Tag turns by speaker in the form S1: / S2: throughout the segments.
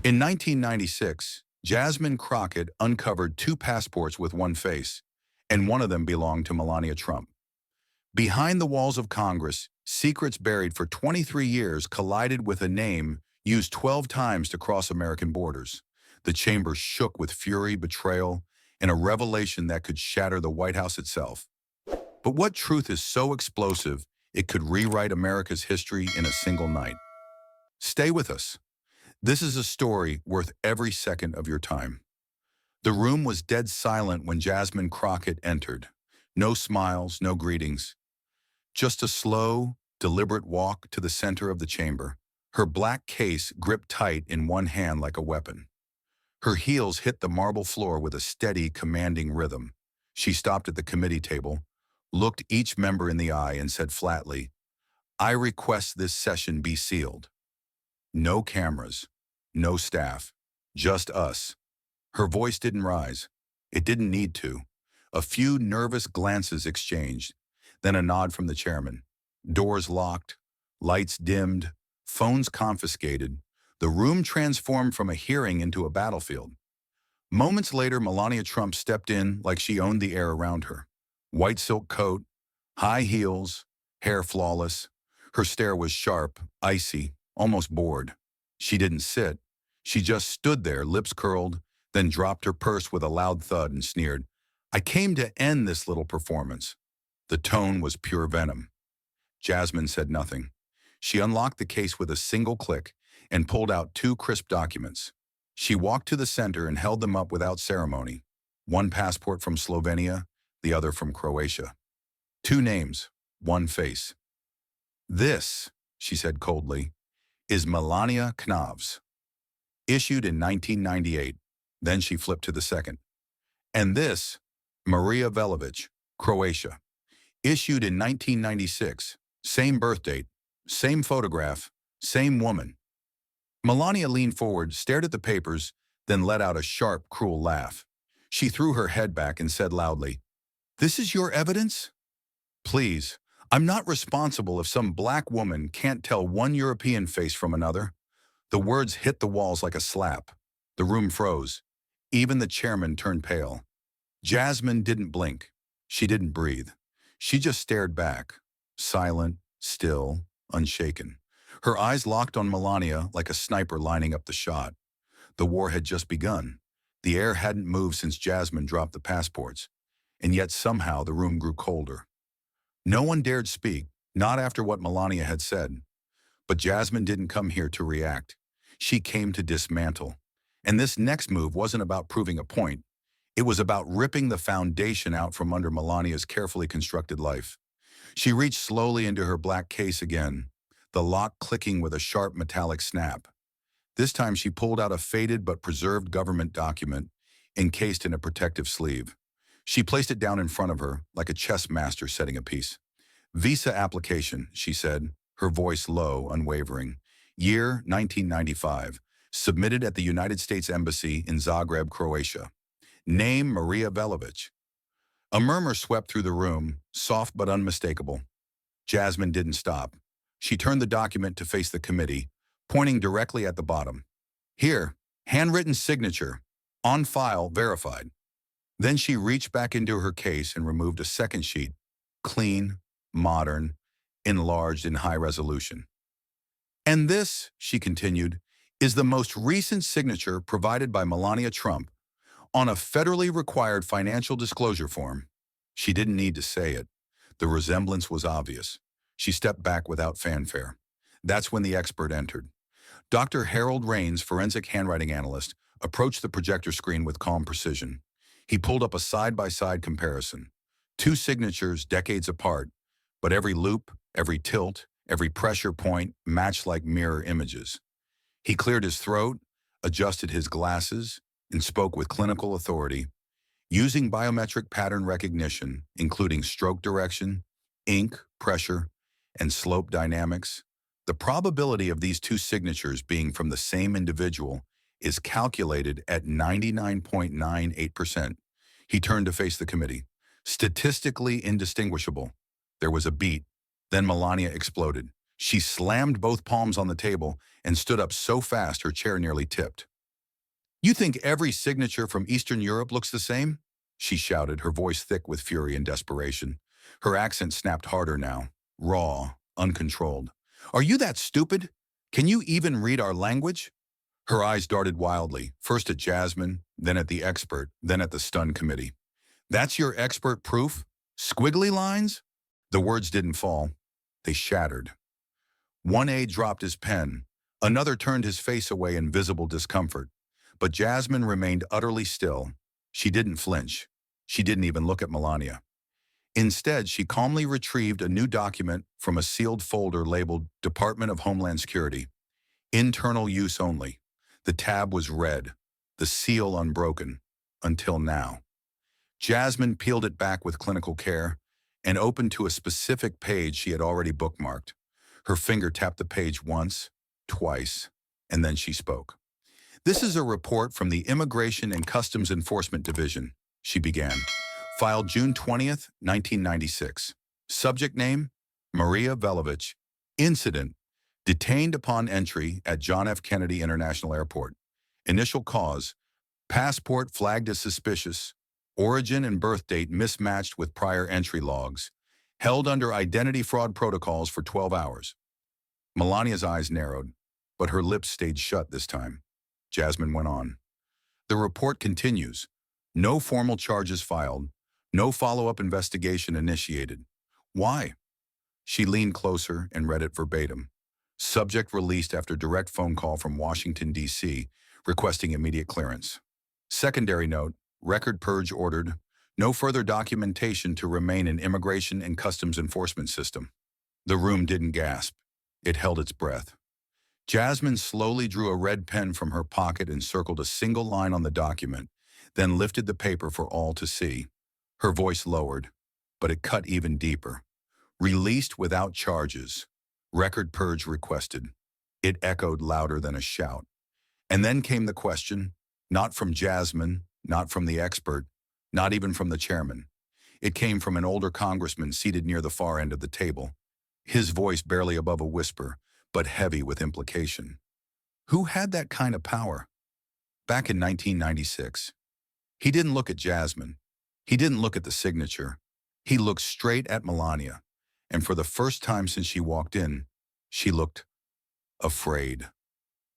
S1: In 1996, Jasmine Crockett uncovered two passports with one face, and one of them belonged to Melania Trump. Behind the walls of Congress, secrets buried for 23 years collided with a name used 12 times to cross American borders. The chamber shook with fury, betrayal, and a revelation that could shatter the White House itself. But what truth is so explosive it could rewrite America's history in a single night? Stay with us. This is a story worth every second of your time. The room was dead silent when Jasmine Crockett entered. No smiles, no greetings. Just a slow, deliberate walk to the center of the chamber, her black case gripped tight in one hand like a weapon. Her heels hit the marble floor with a steady, commanding rhythm. She stopped at the committee table, looked each member in the eye, and said flatly, "I request this session be sealed. No cameras, no staff, just us." Her voice didn't rise. It didn't need to. A few nervous glances exchanged, then a nod from the chairman. Doors locked, lights dimmed, phones confiscated. The room transformed from a hearing into a battlefield. Moments later, Melania Trump stepped in like she owned the air around her. White silk coat, high heels, hair flawless. Her stare was sharp, icy, almost bored. She didn't sit. She just stood there, lips curled, then dropped her purse with a loud thud and sneered, "I came to end this little performance." The tone was pure venom. Jasmine said nothing. She unlocked the case with a single click and pulled out two crisp documents. She walked to the center and held them up without ceremony. One passport from Slovenia, the other from Croatia. Two names, one face. "This," she said coldly, "is Melania Knavs, issued in 1998. Then she flipped to the second. "And this, Maria Velovic, Croatia, issued in 1996. Same birth date, same photograph, same woman." Melania leaned forward, stared at the papers, then let out a sharp, cruel laugh. She threw her head back and said loudly, "This is your evidence? Please, I'm not responsible if some black woman can't tell one European face from another." The words hit the walls like a slap. The room froze. Even the chairman turned pale. Jasmine didn't blink. She didn't breathe. She just stared back, silent, still, unshaken. Her eyes locked on Melania like a sniper lining up the shot. The war had just begun. The air hadn't moved since Jasmine dropped the passports, and yet somehow the room grew colder. No one dared speak, not after what Melania had said. But Jasmine didn't come here to react. She came to dismantle. And this next move wasn't about proving a point. It was about ripping the foundation out from under Melania's carefully constructed life. She reached slowly into her black case again, the lock clicking with a sharp metallic snap. This time she pulled out a faded but preserved government document, encased in a protective sleeve. She placed it down in front of her, like a chess master setting a piece. "Visa application," she said, her voice low, unwavering. "Year 1995. Submitted at the United States Embassy in Zagreb, Croatia. Name Maria Velovic." A murmur swept through the room, soft but unmistakable. Jasmine didn't stop. She turned the document to face the committee, pointing directly at the bottom. "Here, handwritten signature, on file, verified." Then she reached back into her case and removed a second sheet, clean, modern, enlarged in high resolution. "And this," she continued, "is the most recent signature provided by Melania Trump on a federally required financial disclosure form." She didn't need to say it. The resemblance was obvious. She stepped back without fanfare. That's when the expert entered. Dr. Harold Raines, forensic handwriting analyst, approached the projector screen with calm precision. He pulled up a side-by-side comparison. Two signatures decades apart, but every loop, every tilt, every pressure point matched like mirror images. He cleared his throat, adjusted his glasses, and spoke with clinical authority. Using biometric pattern recognition, including stroke direction, ink, pressure, and slope dynamics, the probability of these two signatures being from the same individual is calculated at 99.98%. He turned to face the committee. "Statistically indistinguishable." There was a beat. Then Melania exploded. She slammed both palms on the table and stood up so fast her chair nearly tipped. You think every signature from Eastern Europe looks the same? She shouted, her voice thick with fury and desperation. Her accent snapped harder now, raw, uncontrolled. Are you that stupid? Can you even read our language? Her eyes darted wildly, first at Jasmine, then at the expert, then at the stunned committee. That's your expert proof? Squiggly lines? The words didn't fall. They shattered. One aide dropped his pen. Another turned his face away in visible discomfort. But Jasmine remained utterly still. She didn't flinch. She didn't even look at Melania. Instead, she calmly retrieved a new document from a sealed folder labeled Department of Homeland Security. Internal use only. The tab was red, the seal unbroken, until now. Jasmine peeled it back with clinical care and opened to a specific page she had already bookmarked. Her finger tapped the page once, twice, and then she spoke. This is a report from the Immigration and Customs Enforcement Division, she began. Filed June 20th, 1996. Subject name, Maria Velovich. Incident, detained upon entry at John F. Kennedy International Airport. Initial cause, passport flagged as suspicious. Origin and birth date mismatched with prior entry logs. Held under identity fraud protocols for 12 hours. Melania's eyes narrowed, but her lips stayed shut this time. Jasmine went on. The report continues. No formal charges filed. No follow-up investigation initiated. Why? She leaned closer and read it verbatim. Subject released after direct phone call from Washington, D.C., requesting immediate clearance. Secondary note, record purge ordered. No further documentation to remain in Immigration and Customs Enforcement System. The room didn't gasp. It held its breath. Jasmine slowly drew a red pen from her pocket and circled a single line on the document, then lifted the paper for all to see. Her voice lowered, but it cut even deeper. Released without charges. Record purge requested. It echoed louder than a shout. And then came the question, not from Jasmine, not from the expert, not even from the chairman. It came from an older congressman seated near the far end of the table, his voice barely above a whisper, but heavy with implication. Who had that kind of power? Back in 1996. He didn't look at Jasmine. He didn't look at the signature. He looked straight at Melania, and for the first time since she walked in, she looked afraid.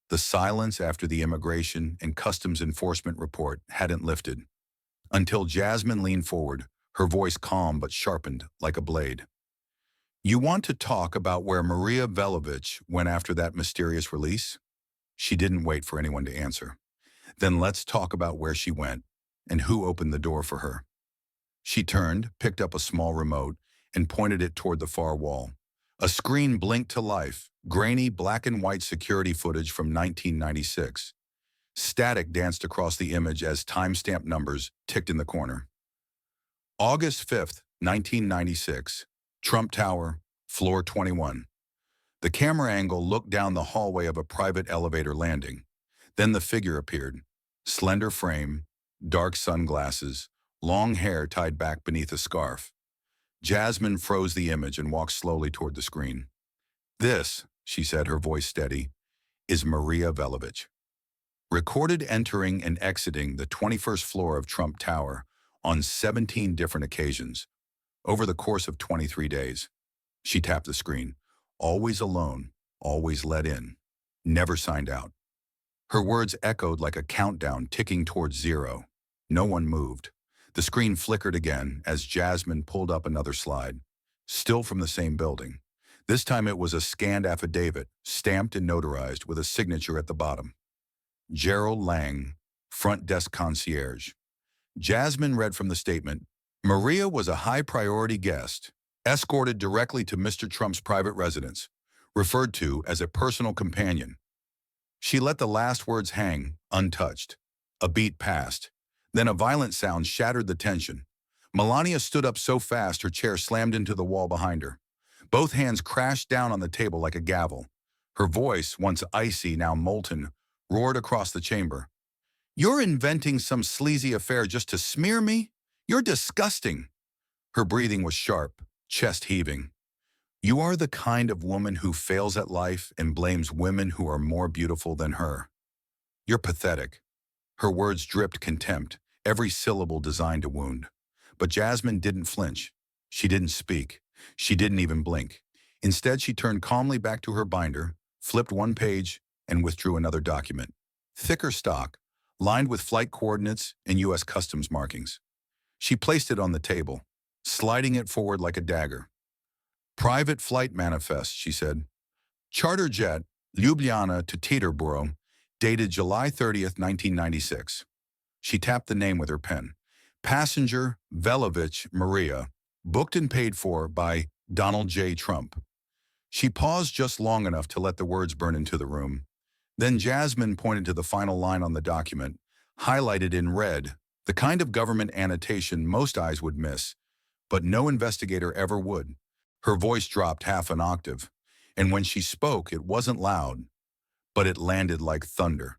S1: The silence after the Immigration and Customs Enforcement report hadn't lifted, until Jasmine leaned forward, her voice calm but sharpened like a blade. You want to talk about where Maria Velovich went after that mysterious release? She didn't wait for anyone to answer. Then let's talk about where she went and who opened the door for her. She turned, picked up a small remote, and pointed it toward the far wall. A screen blinked to life, grainy black and white security footage from 1996. Static danced across the image as timestamp numbers ticked in the corner. August 5th, 1996. Trump Tower, floor 21. The camera angle looked down the hallway of a private elevator landing. Then the figure appeared. Slender frame, dark sunglasses, long hair tied back beneath a scarf. Jasmine froze the image and walked slowly toward the screen. This, she said, her voice steady, is Maria Velovich. Recorded entering and exiting the 21st floor of Trump Tower on 17 different occasions. Over the course of 23 days, she tapped the screen. Always alone, always let in, never signed out. Her words echoed like a countdown ticking towards zero. No one moved. The screen flickered again as Jasmine pulled up another slide. Still from the same building. This time it was a scanned affidavit, stamped and notarized with a signature at the bottom. Gerald Lang, front desk concierge. Jasmine read from the statement, Maria was a high-priority guest, escorted directly to Mr. Trump's private residence, referred to as a personal companion. She let the last words hang, untouched. A beat passed. Then a violent sound shattered the tension. Melania stood up so fast her chair slammed into the wall behind her. Both hands crashed down on the table like a gavel. Her voice, once icy, now molten, roared across the chamber. You're inventing some sleazy affair just to smear me? You're disgusting. Her breathing was sharp, chest heaving. You are the kind of woman who fails at life and blames women who are more beautiful than her. You're pathetic. Her words dripped contempt, every syllable designed to wound. But Jasmine didn't flinch. She didn't speak. She didn't even blink. Instead, she turned calmly back to her binder, flipped one page, and withdrew another document. Thicker stock, lined with flight coordinates and U.S. Customs markings. She placed it on the table, sliding it forward like a dagger. Private flight manifest, she said. Charter jet, Ljubljana to Teterboro, dated July 30th, 1996. She tapped the name with her pen. Passenger Velovich Maria, booked and paid for by Donald J. Trump. She paused just long enough to let the words burn into the room. Then Jasmine pointed to the final line on the document, highlighted in red, the kind of government annotation most eyes would miss, but no investigator ever would. Her voice dropped half an octave, and when she spoke, it wasn't loud, but it landed like thunder.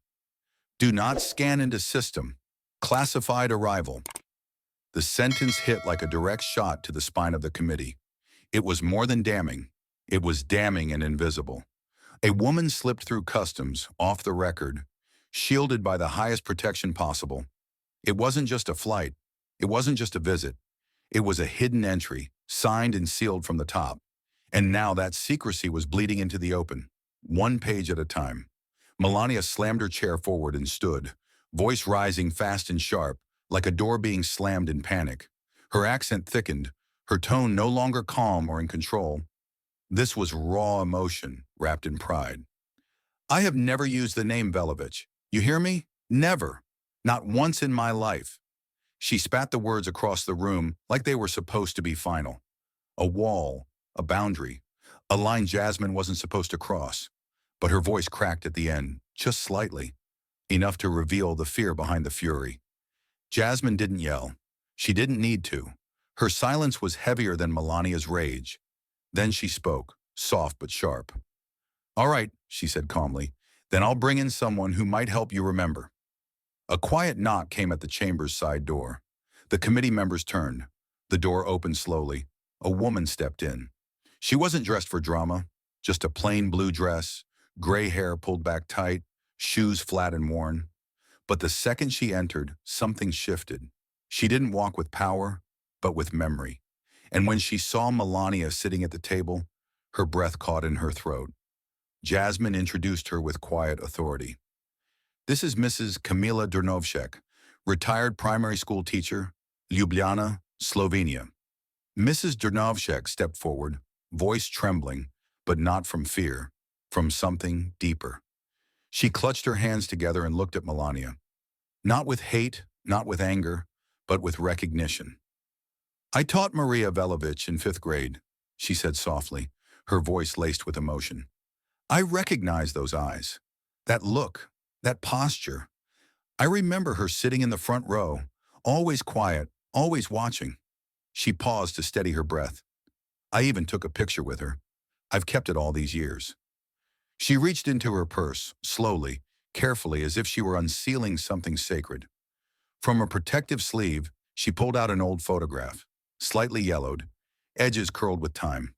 S1: Do not scan into system. Classified arrival. The sentence hit like a direct shot to the spine of the committee. It was more than damning. It was damning and invisible. A woman slipped through customs, off the record, shielded by the highest protection possible. It wasn't just a flight. It wasn't just a visit. It was a hidden entry, signed and sealed from the top. And now that secrecy was bleeding into the open, one page at a time. Melania slammed her chair forward and stood, voice rising fast and sharp, like a door being slammed in panic. Her accent thickened, her tone no longer calm or in control. This was raw emotion, wrapped in pride. I have never used the name Velovich. You hear me? Never. Not once in my life. She spat the words across the room like they were supposed to be final. A wall, a boundary, a line Jasmine wasn't supposed to cross. But her voice cracked at the end, just slightly, enough to reveal the fear behind the fury. Jasmine didn't yell. She didn't need to. Her silence was heavier than Melania's rage. Then she spoke, soft but sharp. All right, she said calmly, then I'll bring in someone who might help you remember. A quiet knock came at the chamber's side door. The committee members turned. The door opened slowly. A woman stepped in. She wasn't dressed for drama, just a plain blue dress, gray hair pulled back tight, shoes flat and worn. But the second she entered, something shifted. She didn't walk with power, but with memory. And when she saw Melania sitting at the table, her breath caught in her throat. Jasmine introduced her with quiet authority. This is Mrs. Kamila Drnovšek, retired primary school teacher, Ljubljana, Slovenia. Mrs. Drnovšek stepped forward, voice trembling, but not from fear, from something deeper. She clutched her hands together and looked at Melania. Not with hate, not with anger, but with recognition. I taught Maria Velovich in 5th grade, she said softly, her voice laced with emotion. I recognize those eyes, that look, that posture. I remember her sitting in the front row, always quiet, always watching. She paused to steady her breath. I even took a picture with her. I've kept it all these years. She reached into her purse, slowly, carefully, as if she were unsealing something sacred. From a protective sleeve, she pulled out an old photograph, slightly yellowed, edges curled with time.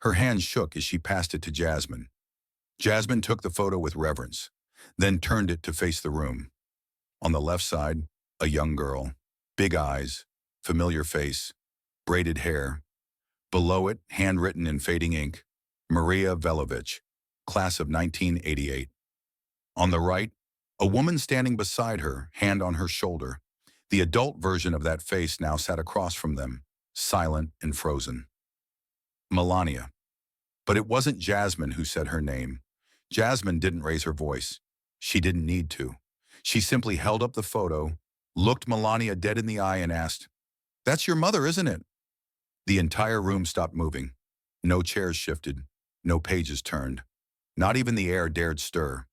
S1: Her hand shook as she passed it to Jasmine. Jasmine took the photo with reverence, then turned it to face the room. On the left side, a young girl, big eyes, familiar face, braided hair. Below it, handwritten in fading ink, Maria Velovich, class of 1988. On the right, a woman standing beside her, hand on her shoulder. The adult version of that face now sat across from them, silent and frozen. Melania. But it wasn't Jasmine who said her name. Jasmine didn't raise her voice. She didn't need to. She simply held up the photo, looked Melania dead in the eye and asked, "That's your mother, isn't it?" The entire room stopped moving. No chairs shifted, no pages turned. Not even the air dared stir.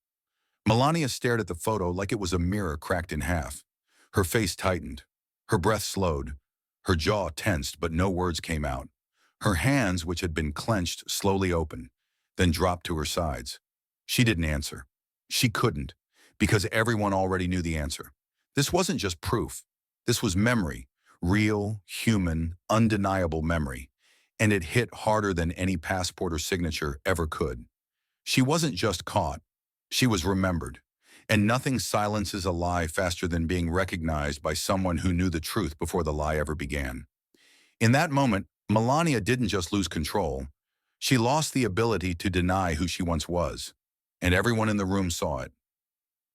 S1: Melania stared at the photo like it was a mirror cracked in half. Her face tightened. Her breath slowed. Her jaw tensed, but no words came out. Her hands, which had been clenched, slowly opened, then dropped to her sides. She didn't answer. She couldn't, because everyone already knew the answer. This wasn't just proof. This was memory, real, human, undeniable memory, and it hit harder than any passport or signature ever could. She wasn't just caught. She was remembered. And nothing silences a lie faster than being recognized by someone who knew the truth before the lie ever began. In that moment, Melania didn't just lose control. She lost the ability to deny who she once was. And everyone in the room saw it.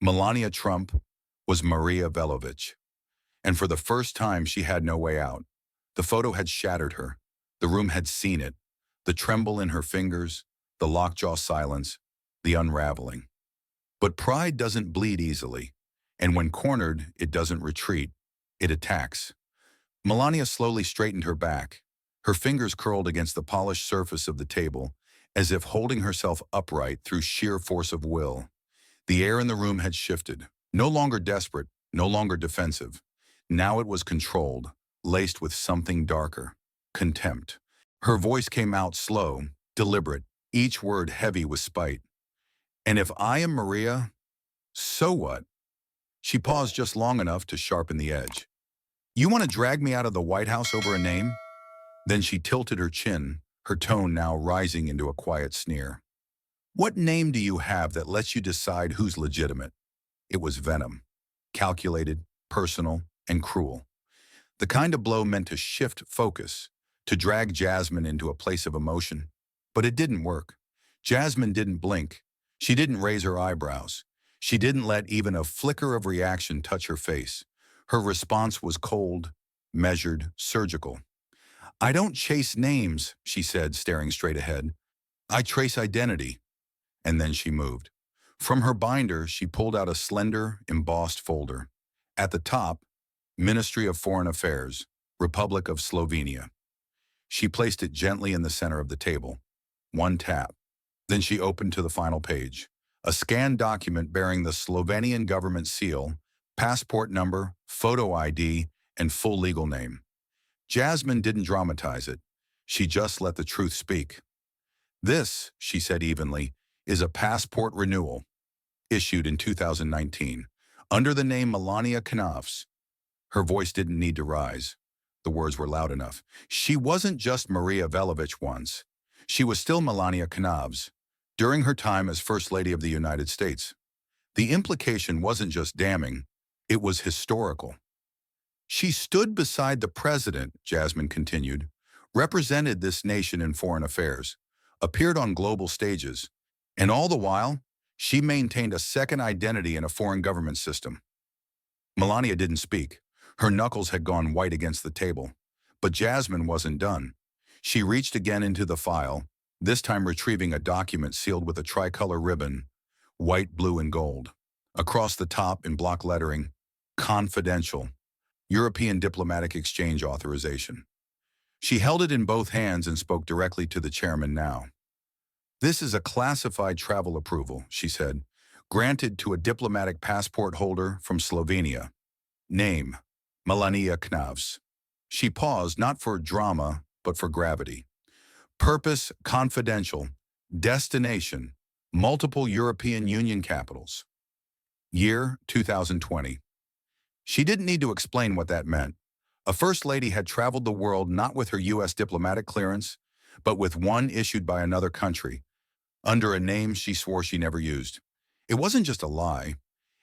S1: Melania Trump was Maria Velovich. And for the first time, she had no way out. The photo had shattered her. The room had seen it. The tremble in her fingers, the lockjaw silence, the unraveling. But pride doesn't bleed easily. And when cornered, it doesn't retreat. It attacks. Melania slowly straightened her back. Her fingers curled against the polished surface of the table, as if holding herself upright through sheer force of will. The air in the room had shifted. No longer desperate, no longer defensive. Now it was controlled, laced with something darker. Contempt. Her voice came out slow, deliberate, each word heavy with spite. And if I am Maria, so what? She paused just long enough to sharpen the edge. You want to drag me out of the White House over a name? Then she tilted her chin, her tone now rising into a quiet sneer. What name do you have that lets you decide who's legitimate? It was venom. Calculated, personal, and cruel. The kind of blow meant to shift focus, to drag Jasmine into a place of emotion. But it didn't work. Jasmine didn't blink. She didn't raise her eyebrows. She didn't let even a flicker of reaction touch her face. Her response was cold, measured, surgical. I don't chase names, she said, staring straight ahead. I trace identity. And then she moved. From her binder, she pulled out a slender, embossed folder. At the top, Ministry of Foreign Affairs, Republic of Slovenia. She placed it gently in the center of the table. One tap. Then she opened to the final page. A scanned document bearing the Slovenian government seal, passport number, photo ID, and full legal name. Jasmine didn't dramatize it. She just let the truth speak. This, she said evenly, is a passport renewal, issued in 2019, under the name Melania Knafs. Her voice didn't need to rise. The words were loud enough. She wasn't just Maria Velovich once. She was still Melania Knafs, during her time as First Lady of the United States. The implication wasn't just damning, it was historical. She stood beside the president, Jasmine continued, represented this nation in foreign affairs, appeared on global stages, and all the while, she maintained a second identity in a foreign government system. Melania didn't speak. Her knuckles had gone white against the table. But Jasmine wasn't done. She reached again into the file, this time retrieving a document sealed with a tricolor ribbon, white, blue, and gold. Across the top, in block lettering, confidential, European Diplomatic Exchange Authorization. She held it in both hands and spoke directly to the chairman now. This is a classified travel approval, she said, granted to a diplomatic passport holder from Slovenia. Name, Melania Knafs. She paused, not for drama, but for gravity. Purpose, confidential. Destination, multiple European Union capitals. Year, 2020. She didn't need to explain what that meant. A First Lady had traveled the world not with her U.S. diplomatic clearance, but with one issued by another country, under a name she swore she never used. It wasn't just a lie.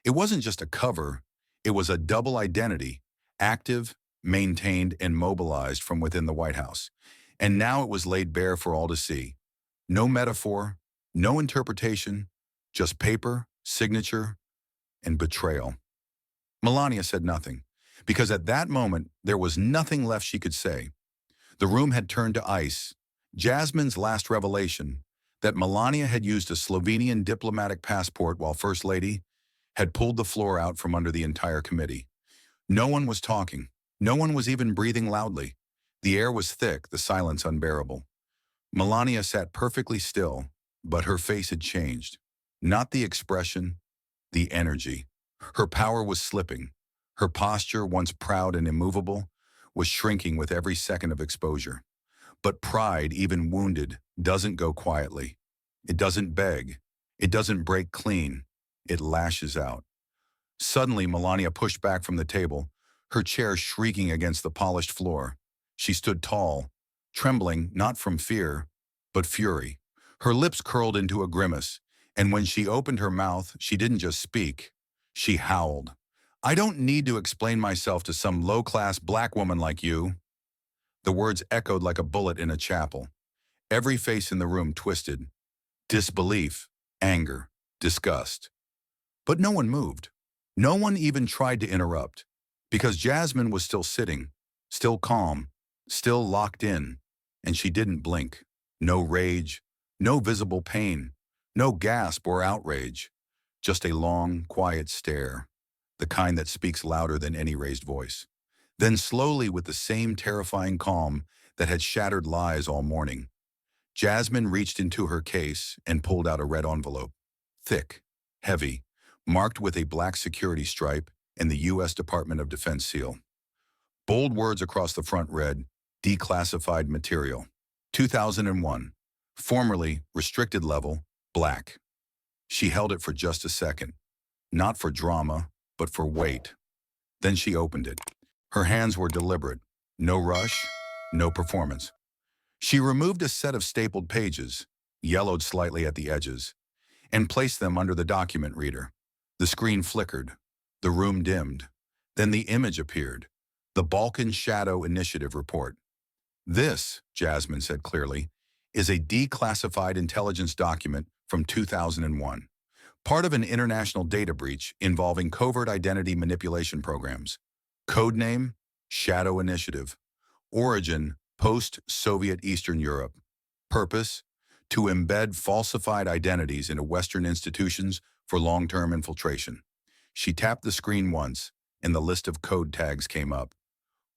S1: It wasn't just a cover. It was a double identity, active, maintained, and mobilized from within the White House. And now it was laid bare for all to see. No metaphor, no interpretation, just paper, signature, and betrayal. Melania said nothing, because at that moment, there was nothing left she could say. The room had turned to ice. Jasmine's last revelation, that Melania had used a Slovenian diplomatic passport while First Lady, had pulled the floor out from under the entire committee. No one was talking. No one was even breathing loudly. The air was thick, the silence unbearable. Melania sat perfectly still, but her face had changed. Not the expression, the energy. Her power was slipping. Her posture, once proud and immovable, was shrinking with every second of exposure. But pride, even wounded, doesn't go quietly. It doesn't beg. It doesn't break clean. It lashes out. Suddenly, Melania pushed back from the table, her chair shrieking against the polished floor. She stood tall, trembling not from fear, but fury. Her lips curled into a grimace, and when she opened her mouth, she didn't just speak. She howled. "I don't need to explain myself to some low-class black woman like you." The words echoed like a bullet in a chapel. Every face in the room twisted. Disbelief, anger, disgust. But no one moved. No one even tried to interrupt, because Jasmine was still sitting, still calm, still locked in, and she didn't blink. No rage, no visible pain, no gasp or outrage, just a long, quiet stare, the kind that speaks louder than any raised voice. Then slowly, with the same terrifying calm that had shattered lies all morning, Jasmine reached into her case and pulled out a red envelope. Thick, heavy, marked with a black security stripe and the U.S. Department of Defense seal. Bold words across the front read, "Declassified material. 2001. Formerly restricted level, black." She held it for just a second. Not for drama, but for weight. Then she opened it. Her hands were deliberate. No rush, no performance. She removed a set of stapled pages, yellowed slightly at the edges, and placed them under the document reader. The screen flickered. The room dimmed. Then the image appeared. The Balkan Shadow Initiative report. "This," Jasmine said clearly, "is a declassified intelligence document from 2001, part of an international data breach involving covert identity manipulation programs. Codename, Shadow Initiative. Origin, post-Soviet Eastern Europe. Purpose, to embed falsified identities into Western institutions for long-term infiltration." She tapped the screen once, and the list of code tags came up.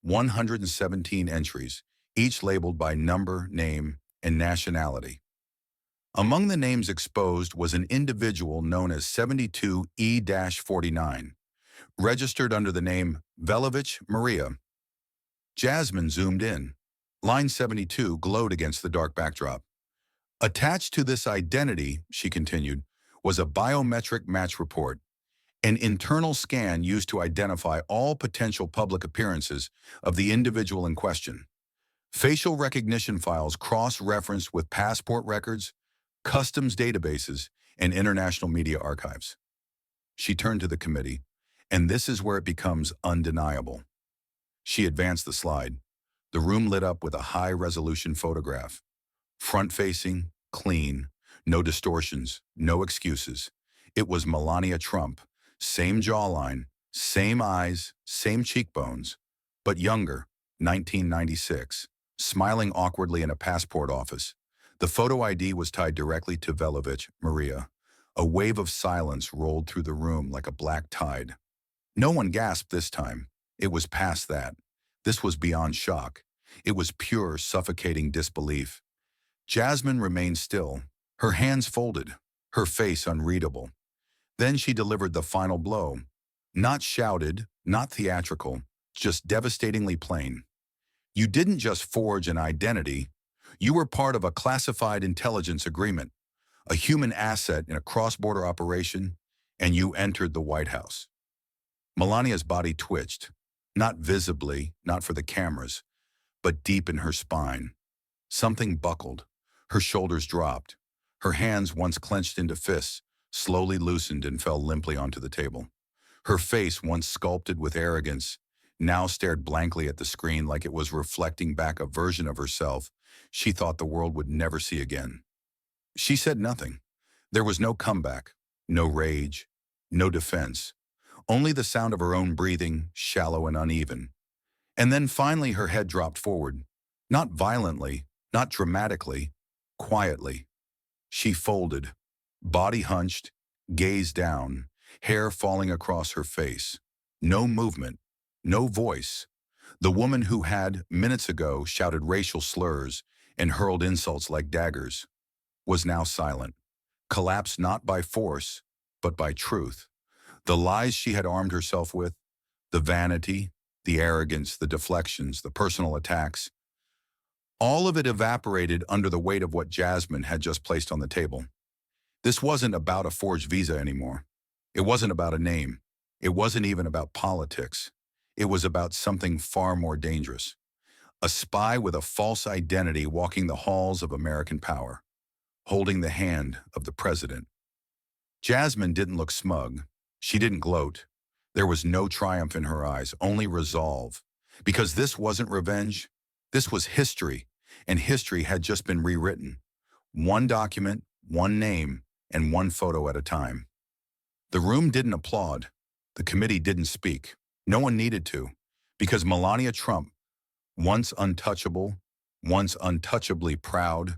S1: 117 entries, each labeled by number, name, and nationality. Among the names exposed was an individual known as 72E-49, registered under the name Velovich Maria. Jasmine zoomed in. Line 72 glowed against the dark backdrop. Attached to this identity, she continued, was a biometric match report, an internal scan used to identify all potential public appearances of the individual in question. Facial recognition files cross-referenced with passport records, customs databases, and international media archives. She turned to the committee, and this is where it becomes undeniable. She advanced the slide. The room lit up with a high-resolution photograph. Front-facing, clean, no distortions, no excuses. It was Melania Trump, same jawline, same eyes, same cheekbones, but younger, 1996, smiling awkwardly in a passport office. The photo ID was tied directly to Velovich Maria. A wave of silence rolled through the room like a black tide. No one gasped this time. It was past that. This was beyond shock. It was pure, suffocating disbelief. Jasmine remained still, her hands folded, her face unreadable. Then she delivered the final blow. Not shouted, not theatrical, just devastatingly plain. You didn't just forge an identity. You were part of a classified intelligence agreement, a human asset in a cross-border operation, and you entered the White House. Melania's body twitched, not visibly, not for the cameras, but deep in her spine. Something buckled. Her shoulders dropped. Her hands, once clenched into fists, slowly loosened and fell limply onto the table. Her face, once sculpted with arrogance, now stared blankly at the screen like it was reflecting back a version of herself she thought the world would never see again. She said nothing. There was no comeback, no rage, no defense, only the sound of her own breathing, shallow and uneven. And then finally her head dropped forward, not violently, not dramatically, quietly. She folded, body hunched, gaze down, hair falling across her face. No movement, no voice. The woman who had, minutes ago, shouted racial slurs and hurled insults like daggers was now silent, collapsed not by force, but by truth. The lies she had armed herself with, the vanity, the arrogance, the deflections, the personal attacks, all of it evaporated under the weight of what Jasmine had just placed on the table. This wasn't about a forged visa anymore. It wasn't about a name. It wasn't even about politics. It was about something far more dangerous. A spy with a false identity walking the halls of American power, holding the hand of the president. Jasmine didn't look smug. She didn't gloat. There was no triumph in her eyes, only resolve. Because this wasn't revenge, this was history, and history had just been rewritten. One document, one name, and one photo at a time. The room didn't applaud. The committee didn't speak. No one needed to, because Melania Trump, once untouchable, once untouchably proud,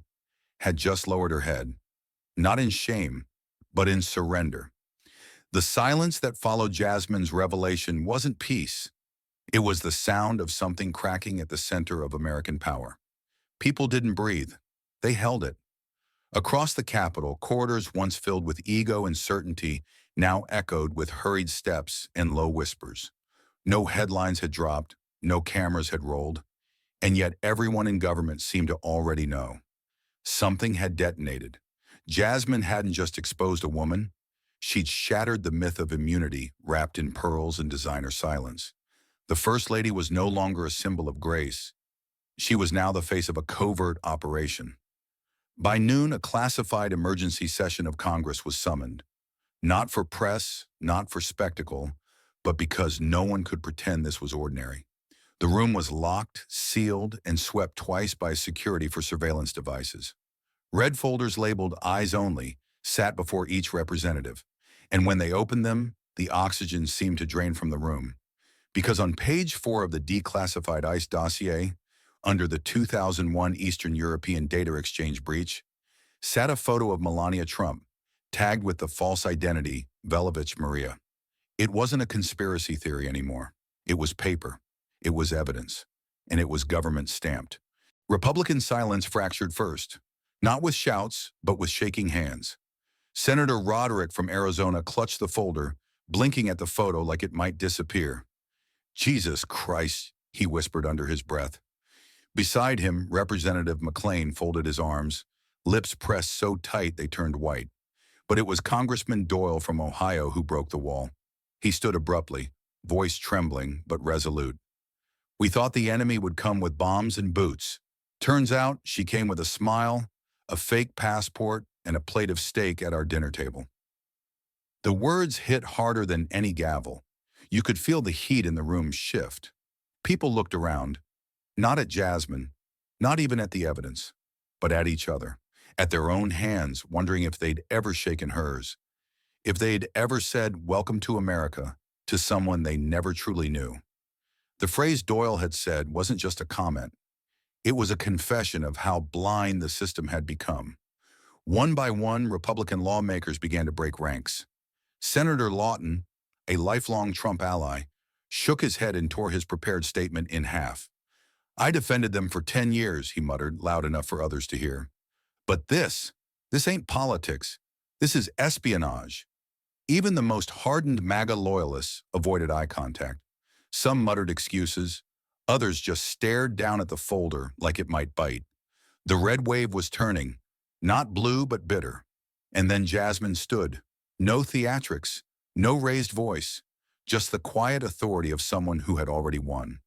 S1: had just lowered her head, not in shame, but in surrender. The silence that followed Jasmine's revelation wasn't peace. It was the sound of something cracking at the center of American power. People didn't breathe. They held it. Across the Capitol, corridors once filled with ego and certainty now echoed with hurried steps and low whispers. No headlines had dropped, no cameras had rolled, and yet everyone in government seemed to already know. Something had detonated. Jasmine hadn't just exposed a woman, she'd shattered the myth of immunity wrapped in pearls and designer silence. The First Lady was no longer a symbol of grace. She was now the face of a covert operation. By noon, a classified emergency session of Congress was summoned. Not for press, not for spectacle, but because no one could pretend this was ordinary. The room was locked, sealed, and swept twice by security for surveillance devices. Red folders labeled "Eyes Only" sat before each representative, and when they opened them, the oxygen seemed to drain from the room. Because on page 4 of the declassified ICE dossier, under the 2001 Eastern European Data Exchange breach, sat a photo of Melania Trump, tagged with the false identity Velovich Maria. It wasn't a conspiracy theory anymore. It was paper. It was evidence. And it was government stamped. Republican silence fractured first, not with shouts, but with shaking hands. Senator Roderick from Arizona clutched the folder, blinking at the photo like it might disappear. "Jesus Christ," he whispered under his breath. Beside him, Representative McLean folded his arms, lips pressed so tight they turned white. But it was Congressman Doyle from Ohio who broke the wall. He stood abruptly, voice trembling but resolute. "We thought the enemy would come with bombs and boots. Turns out she came with a smile, a fake passport, and a plate of steak at our dinner table." The words hit harder than any gavel. You could feel the heat in the room shift. People looked around, not at Jasmine, not even at the evidence, but at each other, at their own hands, wondering if they'd ever shaken hers, if they'd ever said "Welcome to America" to someone they never truly knew. The phrase Doyle had said wasn't just a comment. It was a confession of how blind the system had become. One by one, Republican lawmakers began to break ranks. Senator Lawton, a lifelong Trump ally, shook his head and tore his prepared statement in half. "I defended them for 10 years, he muttered, loud enough for others to hear. "But this ain't politics. This is espionage." Even the most hardened MAGA loyalists avoided eye contact. Some muttered excuses. Others just stared down at the folder like it might bite. The red wave was turning, not blue but bitter. And then Jasmine stood. No theatrics, no raised voice, just the quiet authority of someone who had already won.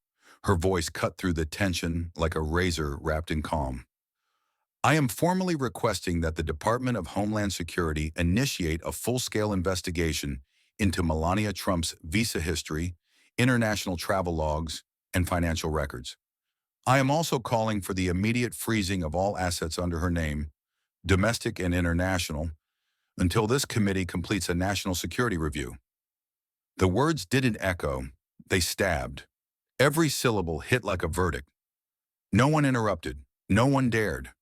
S1: Her voice cut through the tension like a razor wrapped in calm. "I am formally requesting that the Department of Homeland Security initiate a full-scale investigation into Melania Trump's visa history, international travel logs, and financial records. I am also calling for the immediate freezing of all assets under her name, domestic and international, until this committee completes a national security review." The words didn't echo, they stabbed. Every syllable hit like a verdict. No one interrupted, no one dared.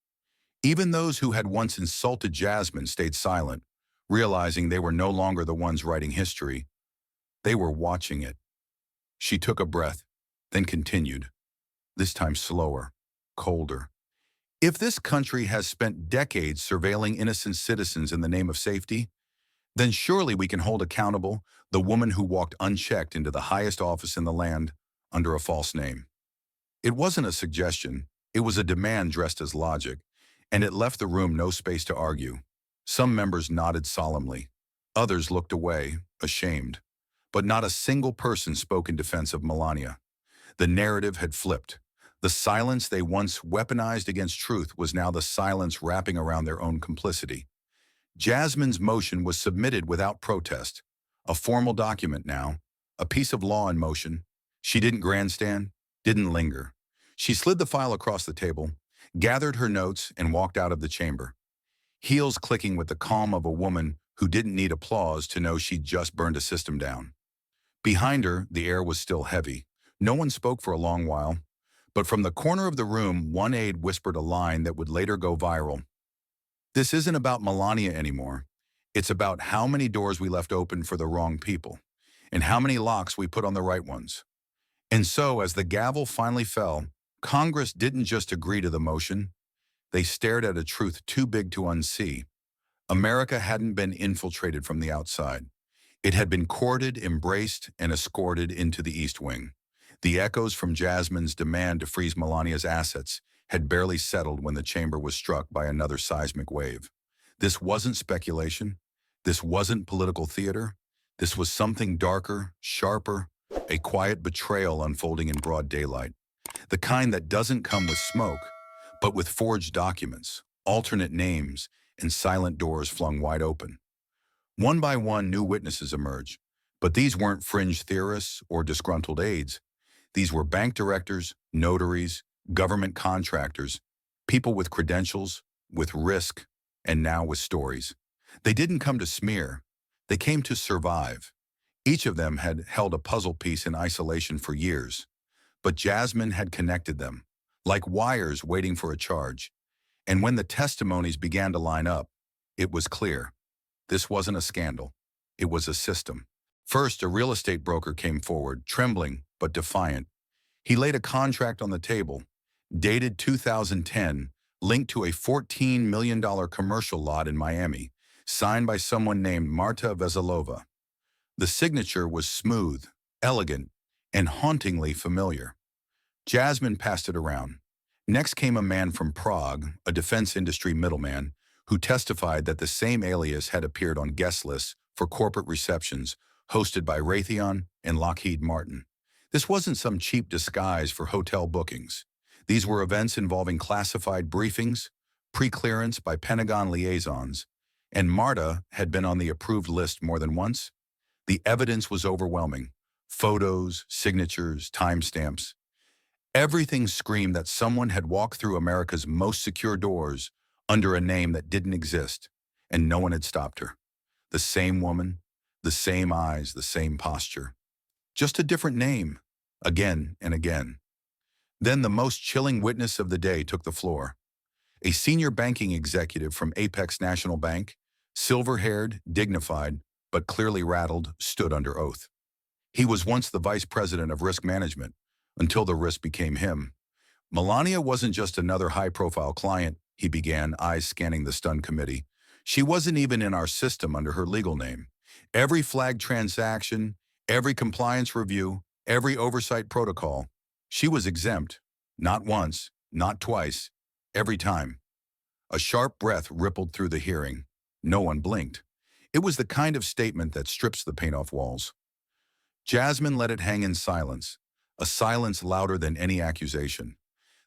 S1: Even those who had once insulted Jasmine stayed silent, realizing they were no longer the ones writing history. They were watching it. She took a breath, then continued, this time slower, colder. "If this country has spent decades surveilling innocent citizens in the name of safety, then surely we can hold accountable the woman who walked unchecked into the highest office in the land under a false name." It wasn't a suggestion, it was a demand dressed as logic, and it left the room no space to argue. Some members nodded solemnly. Others looked away, ashamed. But not a single person spoke in defense of Melania. The narrative had flipped. The silence they once weaponized against truth was now the silence wrapping around their own complicity. Jasmine's motion was submitted without protest. A formal document now, a piece of law in motion. She didn't grandstand, didn't linger. She slid the file across the table, gathered her notes, and walked out of the chamber, heels clicking with the calm of a woman who didn't need applause to know she'd just burned a system down. Behind her, the air was still heavy. No one spoke for a long while, but from the corner of the room, one aide whispered a line that would later go viral. This isn't about Melania anymore. It's about how many doors we left open for the wrong people, and how many locks we put on the right ones. And so, as the gavel finally fell, Congress didn't just agree to the motion, they stared at a truth too big to unsee. America hadn't been infiltrated from the outside. It had been courted, embraced, and escorted into the East Wing. The echoes from Jasmine's demand to freeze Melania's assets had barely settled when the chamber was struck by another seismic wave. This wasn't speculation. This wasn't political theater. This was something darker, sharper, a quiet betrayal unfolding in broad daylight. The kind that doesn't come with smoke, but with forged documents, alternate names, and silent doors flung wide open. One by one, new witnesses emerged, but these weren't fringe theorists or disgruntled aides. These were bank directors, notaries, government contractors, people with credentials, with risk, and now with stories. They didn't come to smear. They came to survive. Each of them had held a puzzle piece in isolation for years, but Jasmine had connected them, like wires waiting for a charge. And when the testimonies began to line up, it was clear. This wasn't a scandal. It was a system. First, a real estate broker came forward, trembling but defiant. He laid a contract on the table, dated 2010, linked to a $14 million commercial lot in Miami, signed by someone named Marta Veselova. The signature was smooth, elegant, and hauntingly familiar. Jasmine passed it around. Next came a man from Prague, a defense industry middleman, who testified that the same alias had appeared on guest lists for corporate receptions hosted by Raytheon and Lockheed Martin. This wasn't some cheap disguise for hotel bookings. These were events involving classified briefings, pre-clearance by Pentagon liaisons, and Marta had been on the approved list more than once. The evidence was overwhelming. Photos, signatures, timestamps. Everything screamed that someone had walked through America's most secure doors under a name that didn't exist, and no one had stopped her. The same woman, the same eyes, the same posture. Just a different name, again and again. Then the most chilling witness of the day took the floor. A senior banking executive from Apex National Bank, silver-haired, dignified, but clearly rattled, stood under oath. He was once the vice president of risk management, until the risk became him. Melania wasn't just another high-profile client, he began, eyes scanning the stunned committee. She wasn't even in our system under her legal name. Every flagged transaction, every compliance review, every oversight protocol, she was exempt. Not once, not twice, every time. A sharp breath rippled through the hearing. No one blinked. It was the kind of statement that strips the paint off walls. Jasmine let it hang in silence, a silence louder than any accusation.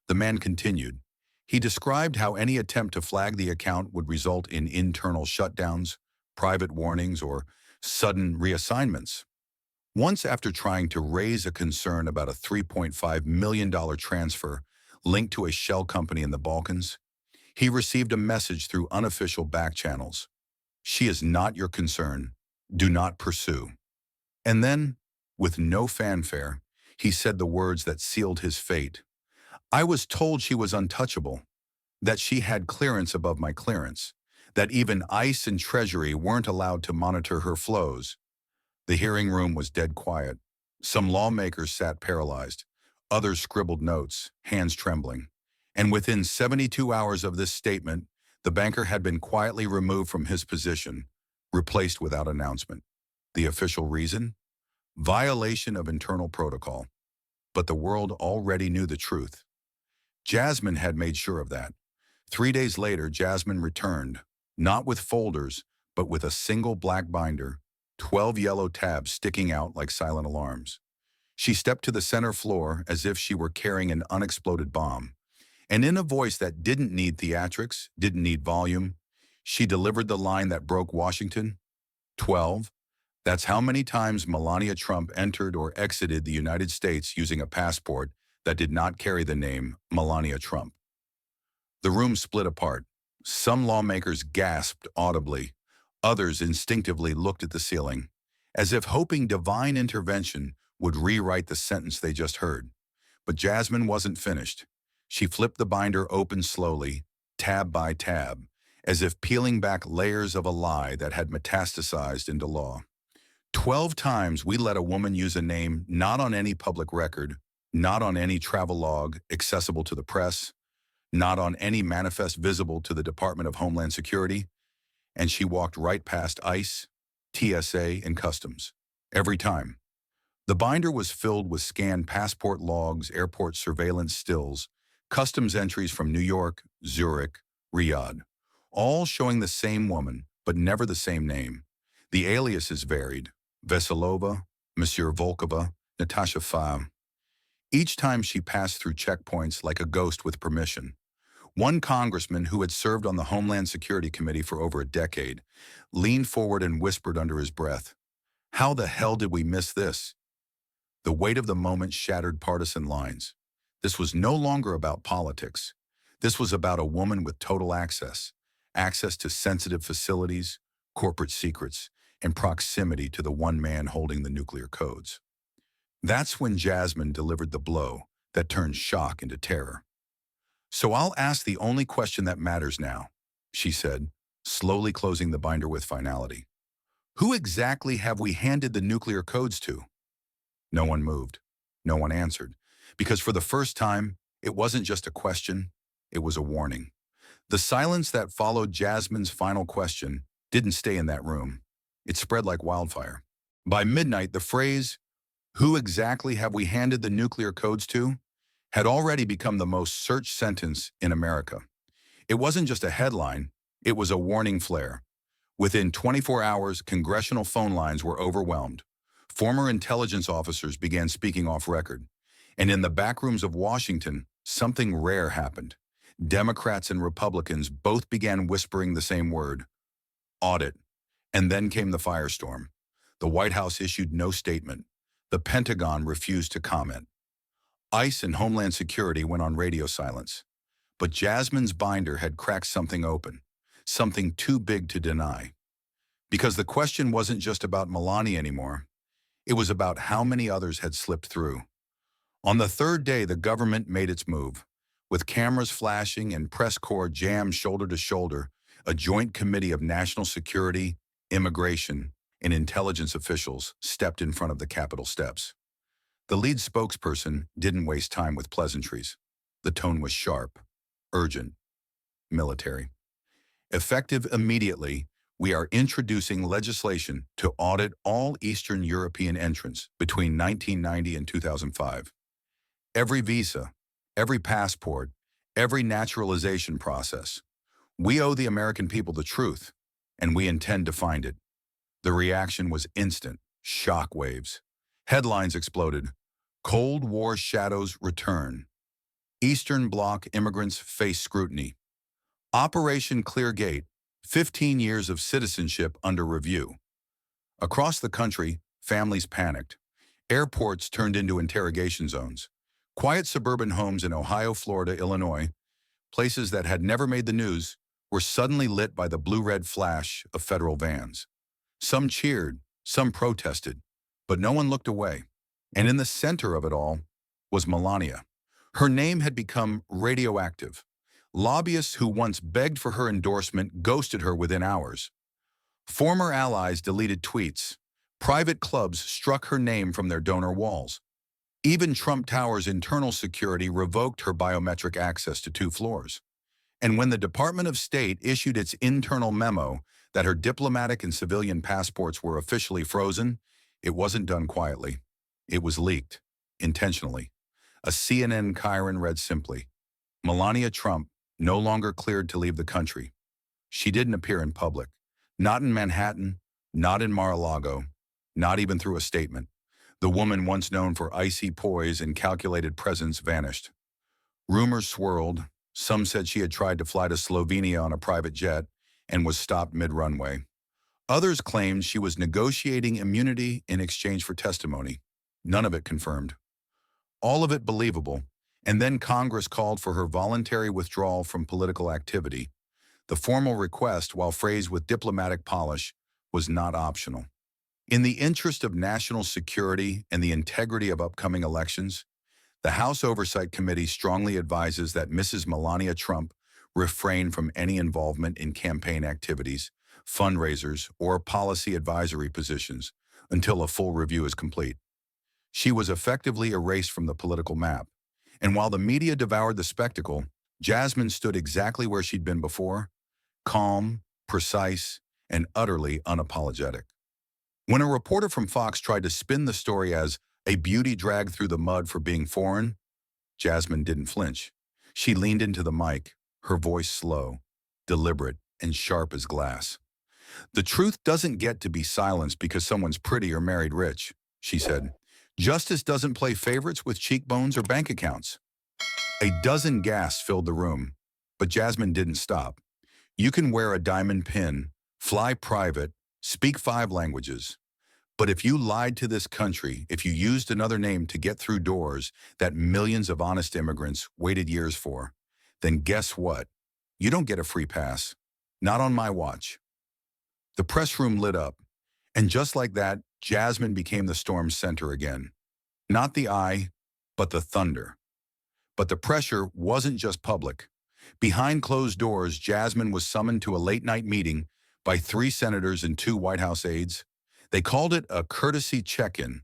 S1: The man continued. He described how any attempt to flag the account would result in internal shutdowns, private warnings, or sudden reassignments. Once, after trying to raise a concern about a $3.5 million transfer linked to a shell company in the Balkans, he received a message through unofficial back channels. She is not your concern. Do not pursue. And then, with no fanfare, he said the words that sealed his fate. I was told she was untouchable, that she had clearance above my clearance, that even ICE and Treasury weren't allowed to monitor her flows. The hearing room was dead quiet. Some lawmakers sat paralyzed. Others scribbled notes, hands trembling. And within 72 hours of this statement, the banker had been quietly removed from his position, replaced without announcement. The official reason? Violation of internal protocol. But the world already knew the truth. Jasmine had made sure of that. 3 days later, Jasmine returned, not with folders, but with a single black binder, 12 yellow tabs sticking out like silent alarms. She stepped to the center floor as if she were carrying an unexploded bomb. And in a voice that didn't need theatrics, didn't need volume, she delivered the line that broke Washington. 12. That's how many times Melania Trump entered or exited the United States using a passport that did not carry the name Melania Trump. The room split apart. Some lawmakers gasped audibly. Others instinctively looked at the ceiling, as if hoping divine intervention would rewrite the sentence they just heard. But Jasmine wasn't finished. She flipped the binder open slowly, tab by tab, as if peeling back layers of a lie that had metastasized into law. 12 times we let a woman use a name not on any public record, not on any travel log accessible to the press, not on any manifest visible to the Department of Homeland Security, and she walked right past ICE, TSA, and Customs. Every time. The binder was filled with scanned passport logs, airport surveillance stills, customs entries from New York, Zurich, Riyadh, all showing the same woman, but never the same name. The aliases varied: Veselova, Monsieur Volkova, Natasha Fa. Each time she passed through checkpoints like a ghost with permission. One congressman who had served on the Homeland Security Committee for over a decade leaned forward and whispered under his breath, "How the hell did we miss this?" The weight of the moment shattered partisan lines. This was no longer about politics. This was about a woman with total access, access to sensitive facilities, corporate secrets, and proximity to the one man holding the nuclear codes. That's when Jasmine delivered the blow that turned shock into terror. "So I'll ask the only question that matters now," she said, slowly closing the binder with finality. "Who exactly have we handed the nuclear codes to?" No one moved. No one answered. Because for the first time, it wasn't just a question, it was a warning. The silence that followed Jasmine's final question didn't stay in that room. It spread like wildfire. By midnight, the phrase, "Who exactly have we handed the nuclear codes to?" had already become the most searched sentence in America. It wasn't just a headline, it was a warning flare. Within 24 hours, congressional phone lines were overwhelmed. Former intelligence officers began speaking off record. And in the backrooms of Washington, something rare happened. Democrats and Republicans both began whispering the same word: audit. And then came the firestorm. The White House issued no statement. The Pentagon refused to comment. ICE and Homeland Security went on radio silence. But Jasmine's binder had cracked something open, something too big to deny. Because the question wasn't just about Melania anymore. It was about how many others had slipped through. On the third day, the government made its move. With cameras flashing and press corps jammed shoulder to shoulder, a joint committee of national security, immigration, and intelligence officials stepped in front of the Capitol steps. The lead spokesperson didn't waste time with pleasantries. The tone was sharp, urgent, military. Effective immediately, we are introducing legislation to audit all Eastern European entrants between 1990 and 2005. Every visa, every passport, every naturalization process. We owe the American people the truth, and we intend to find it. The reaction was instant, shock waves. Headlines exploded. Cold War shadows return. Eastern Bloc immigrants face scrutiny. Operation Cleargate, 15 years of citizenship under review. Across the country, families panicked. Airports turned into interrogation zones. Quiet suburban homes in Ohio, Florida, Illinois, places that had never made the news, were suddenly lit by the blue-red flash of federal vans. Some cheered, some protested, but no one looked away. And in the center of it all was Melania. Her name had become radioactive. Lobbyists who once begged for her endorsement ghosted her within hours. Former allies deleted tweets. Private clubs struck her name from their donor walls. Even Trump Tower's internal security revoked her biometric access to 2 floors. And when the Department of State issued its internal memo that her diplomatic and civilian passports were officially frozen, it wasn't done quietly. It was leaked, intentionally. A CNN Chiron read simply, "Melania Trump no longer cleared to leave the country." She didn't appear in public. Not in Manhattan, not in Mar-a-Lago, not even through a statement. The woman once known for icy poise and calculated presence vanished. Rumors swirled. Some said she had tried to fly to Slovenia on a private jet and was stopped mid-runway. Others claimed she was negotiating immunity in exchange for testimony. None of it confirmed. All of it believable. And then Congress called for her voluntary withdrawal from political activity. The formal request, while phrased with diplomatic polish, was not optional. In the interest of national security and the integrity of upcoming elections, the House Oversight Committee strongly advises that Mrs. Melania Trump refrain from any involvement in campaign activities, fundraisers, or policy advisory positions until a full review is complete. She was effectively erased from the political map. And while the media devoured the spectacle, Jasmine stood exactly where she'd been before, calm, precise, and utterly unapologetic. When a reporter from Fox tried to spin the story as a beauty dragged through the mud for being foreign, Jasmine didn't flinch. She leaned into the mic, her voice slow, deliberate, and sharp as glass. "The truth doesn't get to be silenced because someone's pretty or married rich," she said. "Justice doesn't play favorites with cheekbones or bank accounts." A dozen gasps filled the room, but Jasmine didn't stop. "You can wear a diamond pin, fly private, speak 5 languages. But if you lied to this country, if you used another name to get through doors that millions of honest immigrants waited years for, then guess what? You don't get a free pass. Not on my watch." The press room lit up, and just like that, Jasmine became the storm's center again. Not the eye, but the thunder. But the pressure wasn't just public. Behind closed doors, Jasmine was summoned to a late-night meeting by 3 senators and 2 White House aides. They called it a courtesy check-in,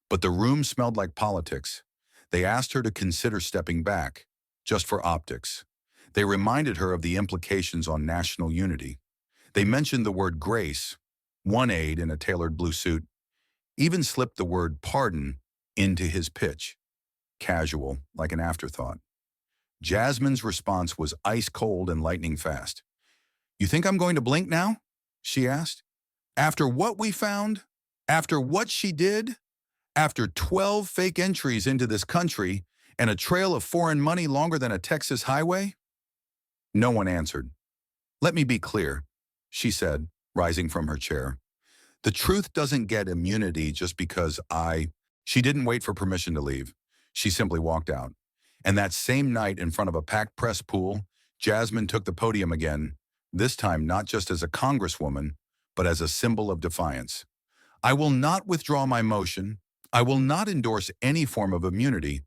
S1: but the room smelled like politics. They asked her to consider stepping back, just for optics. They reminded her of the implications on national unity. They mentioned the word grace. One aide in a tailored blue suit even slipped the word pardon into his pitch, casual, like an afterthought. Jasmine's response was ice cold and lightning fast. "You think I'm going to blink now?" she asked. "After what we found? After what she did? After 12 fake entries into this country and a trail of foreign money longer than a Texas highway?" No one answered. "Let me be clear," she said, rising from her chair. "The truth doesn't get immunity just because She didn't wait for permission to leave. She simply walked out. And that same night, in front of a packed press pool, Jasmine took the podium again, this time not just as a congresswoman, but as a symbol of defiance. "I will not withdraw my motion. I will not endorse any form of immunity.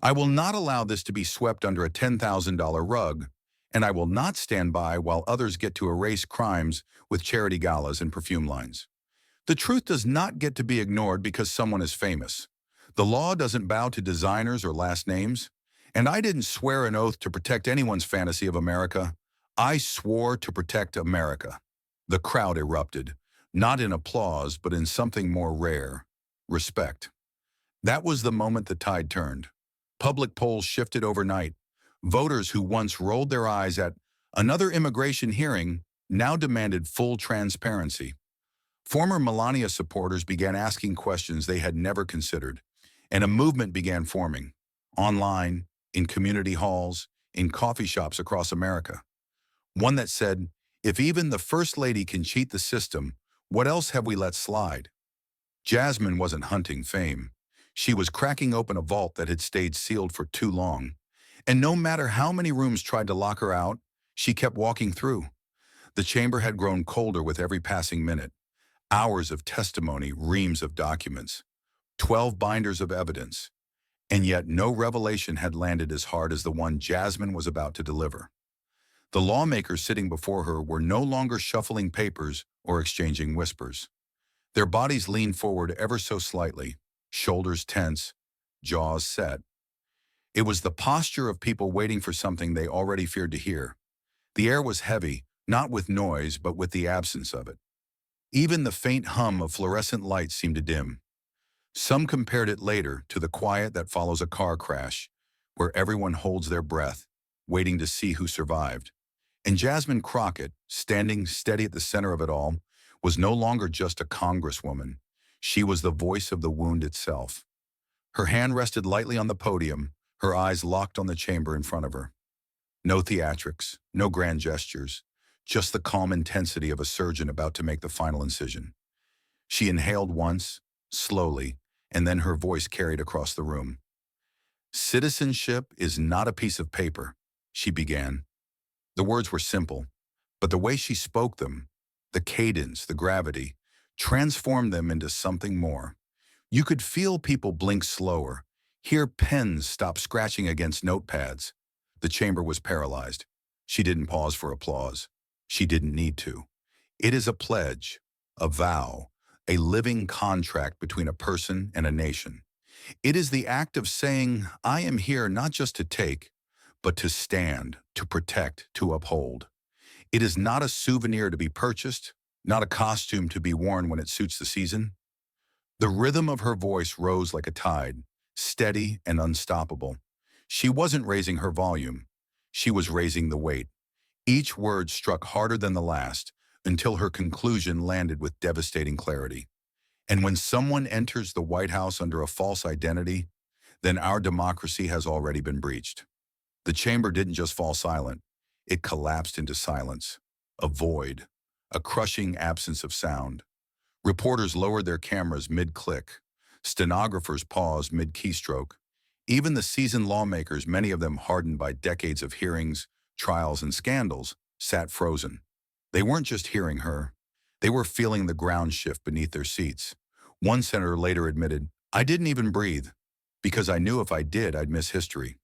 S1: I will not allow this to be swept under a $10,000 rug. And I will not stand by while others get to erase crimes with charity galas and perfume lines. The truth does not get to be ignored because someone is famous. The law doesn't bow to designers or last names. And I didn't swear an oath to protect anyone's fantasy of America. I swore to protect America." The crowd erupted, not in applause, but in something more rare: respect. That was the moment the tide turned. Public polls shifted overnight. Voters who once rolled their eyes at another immigration hearing now demanded full transparency. Former Melania supporters began asking questions they had never considered, and a movement began forming, online, in community halls, in coffee shops across America. One that said, "If even the First Lady can cheat the system, what else have we let slide?" Jasmine wasn't hunting fame. She was cracking open a vault that had stayed sealed for too long. And no matter how many rooms tried to lock her out, she kept walking through. The chamber had grown colder with every passing minute. Hours of testimony, reams of documents, 12 binders of evidence. And yet no revelation had landed as hard as the one Jasmine was about to deliver. The lawmakers sitting before her were no longer shuffling papers or exchanging whispers. Their bodies leaned forward ever so slightly, shoulders tense, jaws set. It was the posture of people waiting for something they already feared to hear. The air was heavy, not with noise, but with the absence of it. Even the faint hum of fluorescent lights seemed to dim. Some compared it later to the quiet that follows a car crash, where everyone holds their breath, waiting to see who survived. And Jasmine Crockett, standing steady at the center of it all, was no longer just a congresswoman. She was the voice of the wound itself. Her hand rested lightly on the podium, her eyes locked on the chamber in front of her. No theatrics, no grand gestures, just the calm intensity of a surgeon about to make the final incision. She inhaled once, slowly, and then her voice carried across the room. "Citizenship is not a piece of paper," she began. The words were simple, but the way she spoke them, the cadence, the gravity, transformed them into something more. You could feel people blink slower, hear pens stop scratching against notepads. The chamber was paralyzed. She didn't pause for applause. She didn't need to. It is a pledge, a vow, a living contract between a person and a nation. It is the act of saying, "I am here not just to take, but to stand, to protect, to uphold." It is not a souvenir to be purchased, not a costume to be worn when it suits the season. The rhythm of her voice rose like a tide, steady and unstoppable. She wasn't raising her volume. She was raising the weight. Each word struck harder than the last until her conclusion landed with devastating clarity. And when someone enters the White House under a false identity, then our democracy has already been breached. The chamber didn't just fall silent. It collapsed into silence, a void, a crushing absence of sound. Reporters lowered their cameras mid-click. Stenographers paused mid-keystroke. Even the seasoned lawmakers, many of them hardened by decades of hearings, trials, and scandals, sat frozen. They weren't just hearing her. They were feeling the ground shift beneath their seats. One senator later admitted, "I didn't even breathe, because I knew if I did, I'd miss history."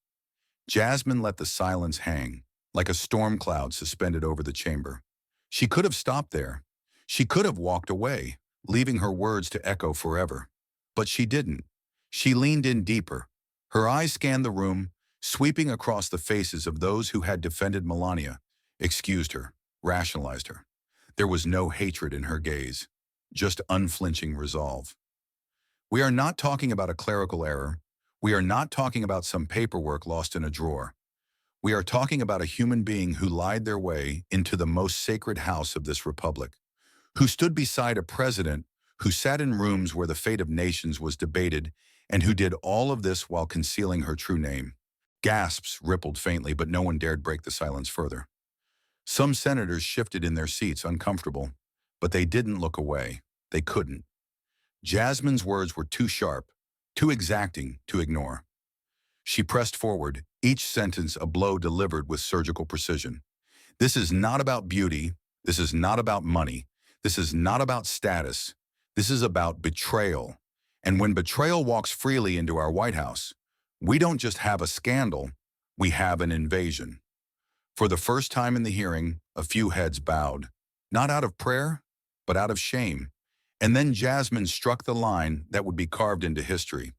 S1: Jasmine let the silence hang, like a storm cloud suspended over the chamber. She could have stopped there. She could have walked away, leaving her words to echo forever. But she didn't. She leaned in deeper. Her eyes scanned the room, sweeping across the faces of those who had defended Melania, excused her, rationalized her. There was no hatred in her gaze, just unflinching resolve. We are not talking about a clerical error. We are not talking about some paperwork lost in a drawer. We are talking about a human being who lied their way into the most sacred house of this republic, who stood beside a president who sat in rooms where the fate of nations was debated, and who did all of this while concealing her true name. Gasps rippled faintly, but no one dared break the silence further. Some senators shifted in their seats, uncomfortable, but they didn't look away. They couldn't. Jasmine's words were too sharp, too exacting to ignore. She pressed forward, each sentence a blow delivered with surgical precision. This is not about beauty. This is not about money. This is not about status. This is about betrayal. And when betrayal walks freely into our White House, we don't just have a scandal, we have an invasion. For the first time in the hearing, a few heads bowed, not out of prayer, but out of shame. And then Jasmine struck the line that would be carved into history.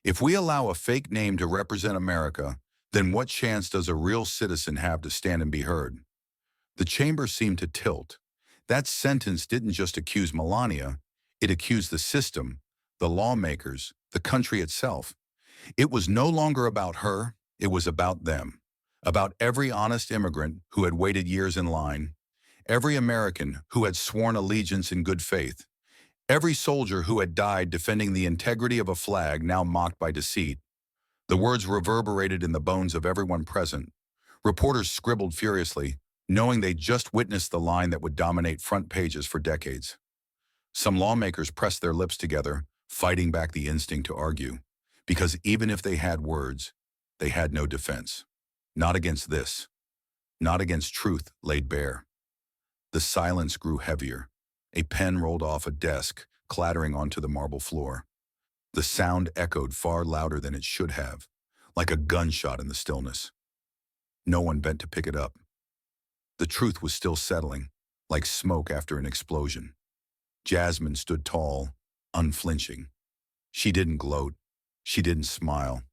S1: If we allow a fake name to represent America, then what chance does a real citizen have to stand and be heard? The chamber seemed to tilt. That sentence didn't just accuse Melania, it accused the system, the lawmakers, the country itself. It was no longer about her, it was about them. About every honest immigrant who had waited years in line, every American who had sworn allegiance in good faith, every soldier who had died defending the integrity of a flag now mocked by deceit. The words reverberated in the bones of everyone present. Reporters scribbled furiously, knowing they just witnessed the line that would dominate front pages for decades. Some lawmakers pressed their lips together, fighting back the instinct to argue, because even if they had words, they had no defense. Not against this. Not against truth laid bare. The silence grew heavier. A pen rolled off a desk, clattering onto the marble floor. The sound echoed far louder than it should have, like a gunshot in the stillness. No one bent to pick it up. The truth was still settling, like smoke after an explosion. Jasmine stood tall, unflinching. She didn't gloat. She didn't smile.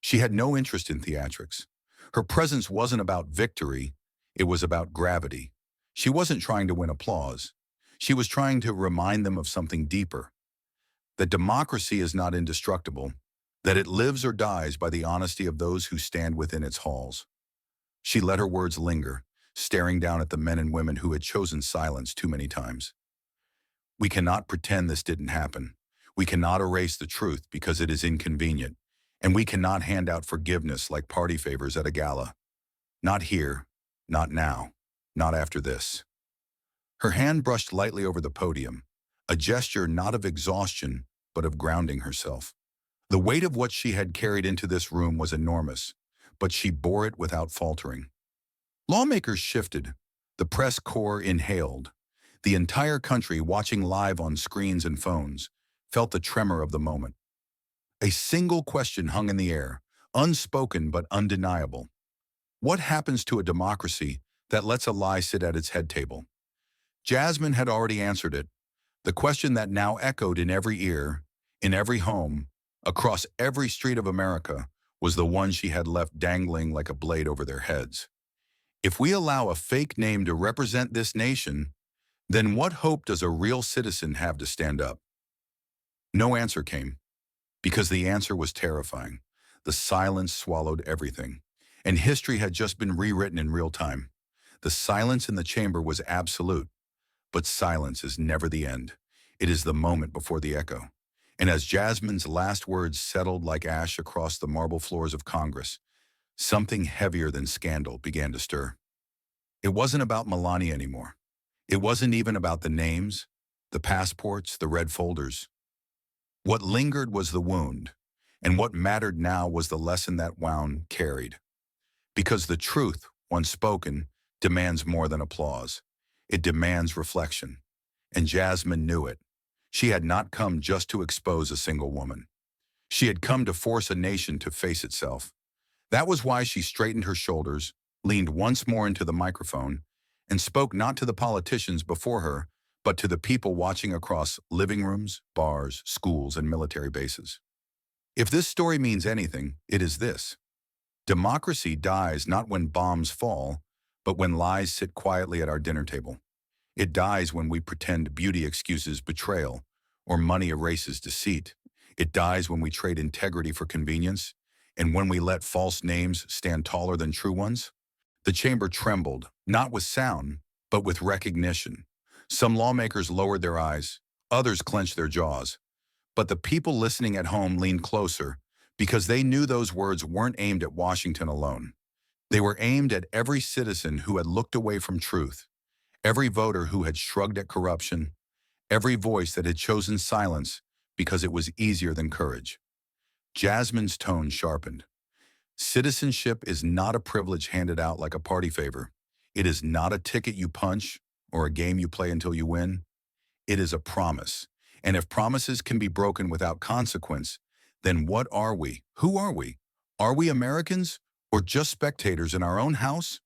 S1: She had no interest in theatrics. Her presence wasn't about victory. It was about gravity. She wasn't trying to win applause. She was trying to remind them of something deeper. That democracy is not indestructible. That it lives or dies by the honesty of those who stand within its halls. She let her words linger, staring down at the men and women who had chosen silence too many times. We cannot pretend this didn't happen. We cannot erase the truth because it is inconvenient. And we cannot hand out forgiveness like party favors at a gala. Not here, not now, Not after this. Her hand brushed lightly over the podium, a gesture not of exhaustion, but of grounding herself. The weight of what she had carried into this room was enormous, but she bore it without faltering. Lawmakers shifted. The press corps inhaled. The entire country, watching live on screens and phones, felt the tremor of the moment. A single question hung in the air, unspoken but undeniable. What happens to a democracy that lets a lie sit at its head table? Jasmine had already answered it. The question that now echoed in every ear, in every home, across every street of America, was the one she had left dangling like a blade over their heads. If we allow a fake name to represent this nation, then what hope does a real citizen have to stand up? No answer came, because the answer was terrifying. The silence swallowed everything, and history had just been rewritten in real time. The silence in the chamber was absolute, but silence is never the end. It is the moment before the echo. And as Jasmine's last words settled like ash across the marble floors of Congress, something heavier than scandal began to stir. It wasn't about Melania anymore. It wasn't even about the names, the passports, the red folders. What lingered was the wound, and what mattered now was the lesson that wound carried. Because the truth, once spoken, demands more than applause. It demands reflection. And Jasmine knew it. She had not come just to expose a single woman. She had come to force a nation to face itself. That was why she straightened her shoulders, leaned once more into the microphone, and spoke not to the politicians before her, but to the people watching across living rooms, bars, schools, and military bases. If this story means anything, it is this. Democracy dies not when bombs fall, but when lies sit quietly at our dinner table. It dies when we pretend beauty excuses betrayal or money erases deceit. It dies when we trade integrity for convenience and when we let false names stand taller than true ones. The chamber trembled, not with sound, but with recognition. Some lawmakers lowered their eyes, others clenched their jaws. But the people listening at home leaned closer because they knew those words weren't aimed at Washington alone. They were aimed at every citizen who had looked away from truth, every voter who had shrugged at corruption, every voice that had chosen silence because it was easier than courage. Jasmine's tone sharpened. Citizenship is not a privilege handed out like a party favor. It is not a ticket you punch or a game you play until you win. It is a promise. And if promises can be broken without consequence, then what are we? Who are we? Are we Americans or just spectators in our own house?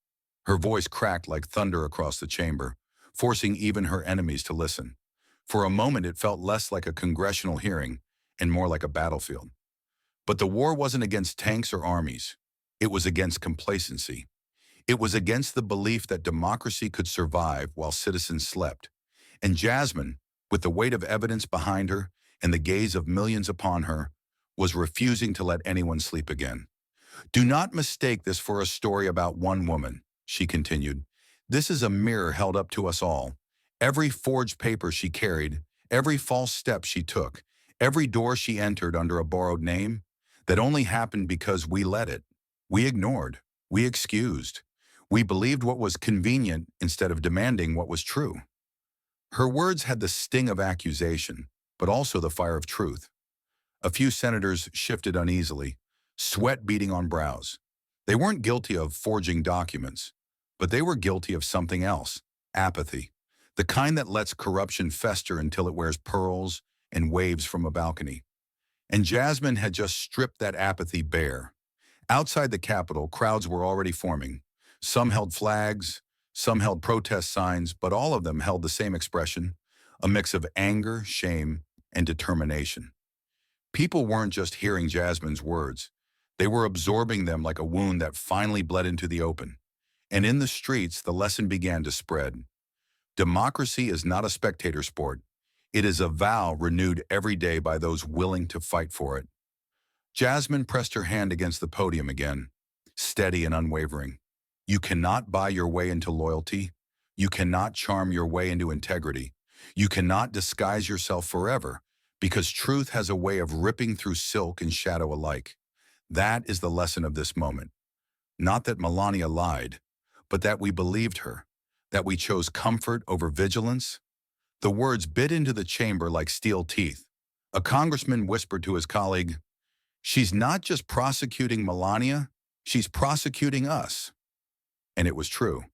S1: Her voice cracked like thunder across the chamber, forcing even her enemies to listen. For a moment, it felt less like a congressional hearing and more like a battlefield. But the war wasn't against tanks or armies. It was against complacency. It was against the belief that democracy could survive while citizens slept. And Jasmine, with the weight of evidence behind her and the gaze of millions upon her, was refusing to let anyone sleep again. Do not mistake this for a story about one woman, she continued. This is a mirror held up to us all. Every forged paper she carried, every false step she took, every door she entered under a borrowed name, that only happened because we let it. We ignored. We excused. We believed what was convenient instead of demanding what was true. Her words had the sting of accusation, but also the fire of truth. A few senators shifted uneasily, sweat beading on brows. They weren't guilty of forging documents, but they were guilty of something else, apathy, the kind that lets corruption fester until it wears pearls and waves from a balcony. And Jasmine had just stripped that apathy bare. Outside the Capitol, crowds were already forming. Some held flags, some held protest signs, but all of them held the same expression, a mix of anger, shame, and determination. People weren't just hearing Jasmine's words. They were absorbing them like a wound that finally bled into the open. And in the streets, the lesson began to spread. Democracy is not a spectator sport. It is a vow renewed every day by those willing to fight for it. Jasmine pressed her hand against the podium again, steady and unwavering. You cannot buy your way into loyalty. You cannot charm your way into integrity. You cannot disguise yourself forever, because truth has a way of ripping through silk and shadow alike. That is the lesson of this moment. Not that Melania lied, but that we believed her. That we chose comfort over vigilance? The words bit into the chamber like steel teeth. A congressman whispered to his colleague, "She's not just prosecuting Melania, she's prosecuting us." And it was true.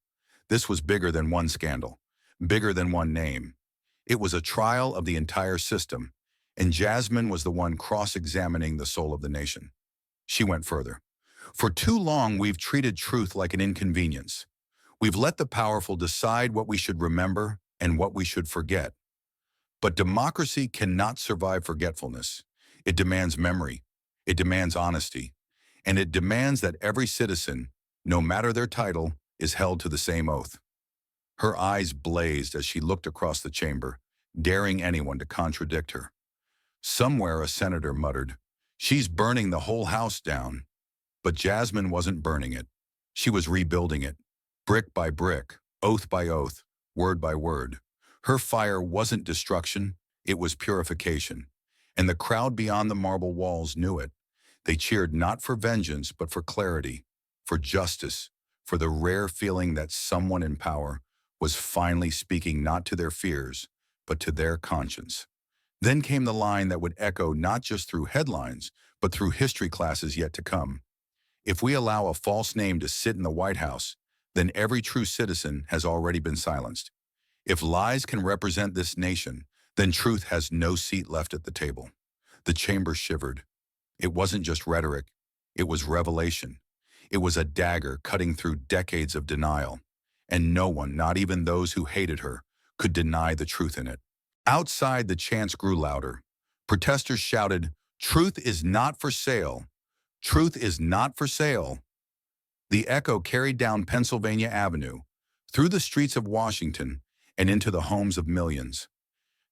S1: This was bigger than one scandal, bigger than one name. It was a trial of the entire system, and Jasmine was the one cross-examining the soul of the nation. She went further. For too long, we've treated truth like an inconvenience. We've let the powerful decide what we should remember and what we should forget. But democracy cannot survive forgetfulness. It demands memory. It demands honesty. And it demands that every citizen, no matter their title, is held to the same oath. Her eyes blazed as she looked across the chamber, daring anyone to contradict her. Somewhere a senator muttered, "She's burning the whole house down." But Jasmine wasn't burning it. She was rebuilding it, brick by brick, oath by oath, word by word. Her fire wasn't destruction, it was purification. And the crowd beyond the marble walls knew it. They cheered not for vengeance, but for clarity, for justice, for the rare feeling that someone in power was finally speaking not to their fears, but to their conscience. Then came the line that would echo not just through headlines, but through history classes yet to come. If we allow a false name to sit in the White House, then every true citizen has already been silenced. If lies can represent this nation, then truth has no seat left at the table. The chamber shivered. It wasn't just rhetoric, it was revelation. It was a dagger cutting through decades of denial, and no one, not even those who hated her, could deny the truth in it. Outside, the chants grew louder. Protesters shouted, "Truth is not for sale! Truth is not for sale!" The echo carried down Pennsylvania Avenue, through the streets of Washington, and into the homes of millions.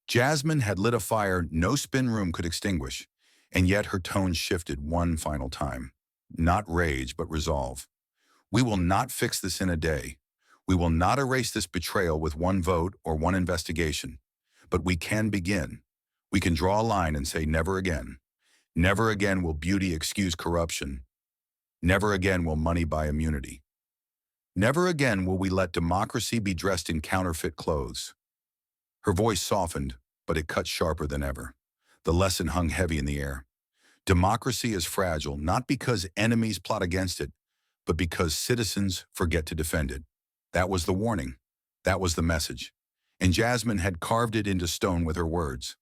S1: Jasmine had lit a fire no spin room could extinguish, and yet her tone shifted one final time. Not rage, but resolve. We will not fix this in a day. We will not erase this betrayal with one vote or one investigation. But we can begin. We can draw a line and say never again. Never again will beauty excuse corruption. Never again will money buy immunity. Never again will we let democracy be dressed in counterfeit clothes. Her voice softened, but it cut sharper than ever. The lesson hung heavy in the air. Democracy is fragile, not because enemies plot against it, but because citizens forget to defend it. That was the warning. That was the message. And Jasmine had carved it into stone with her words.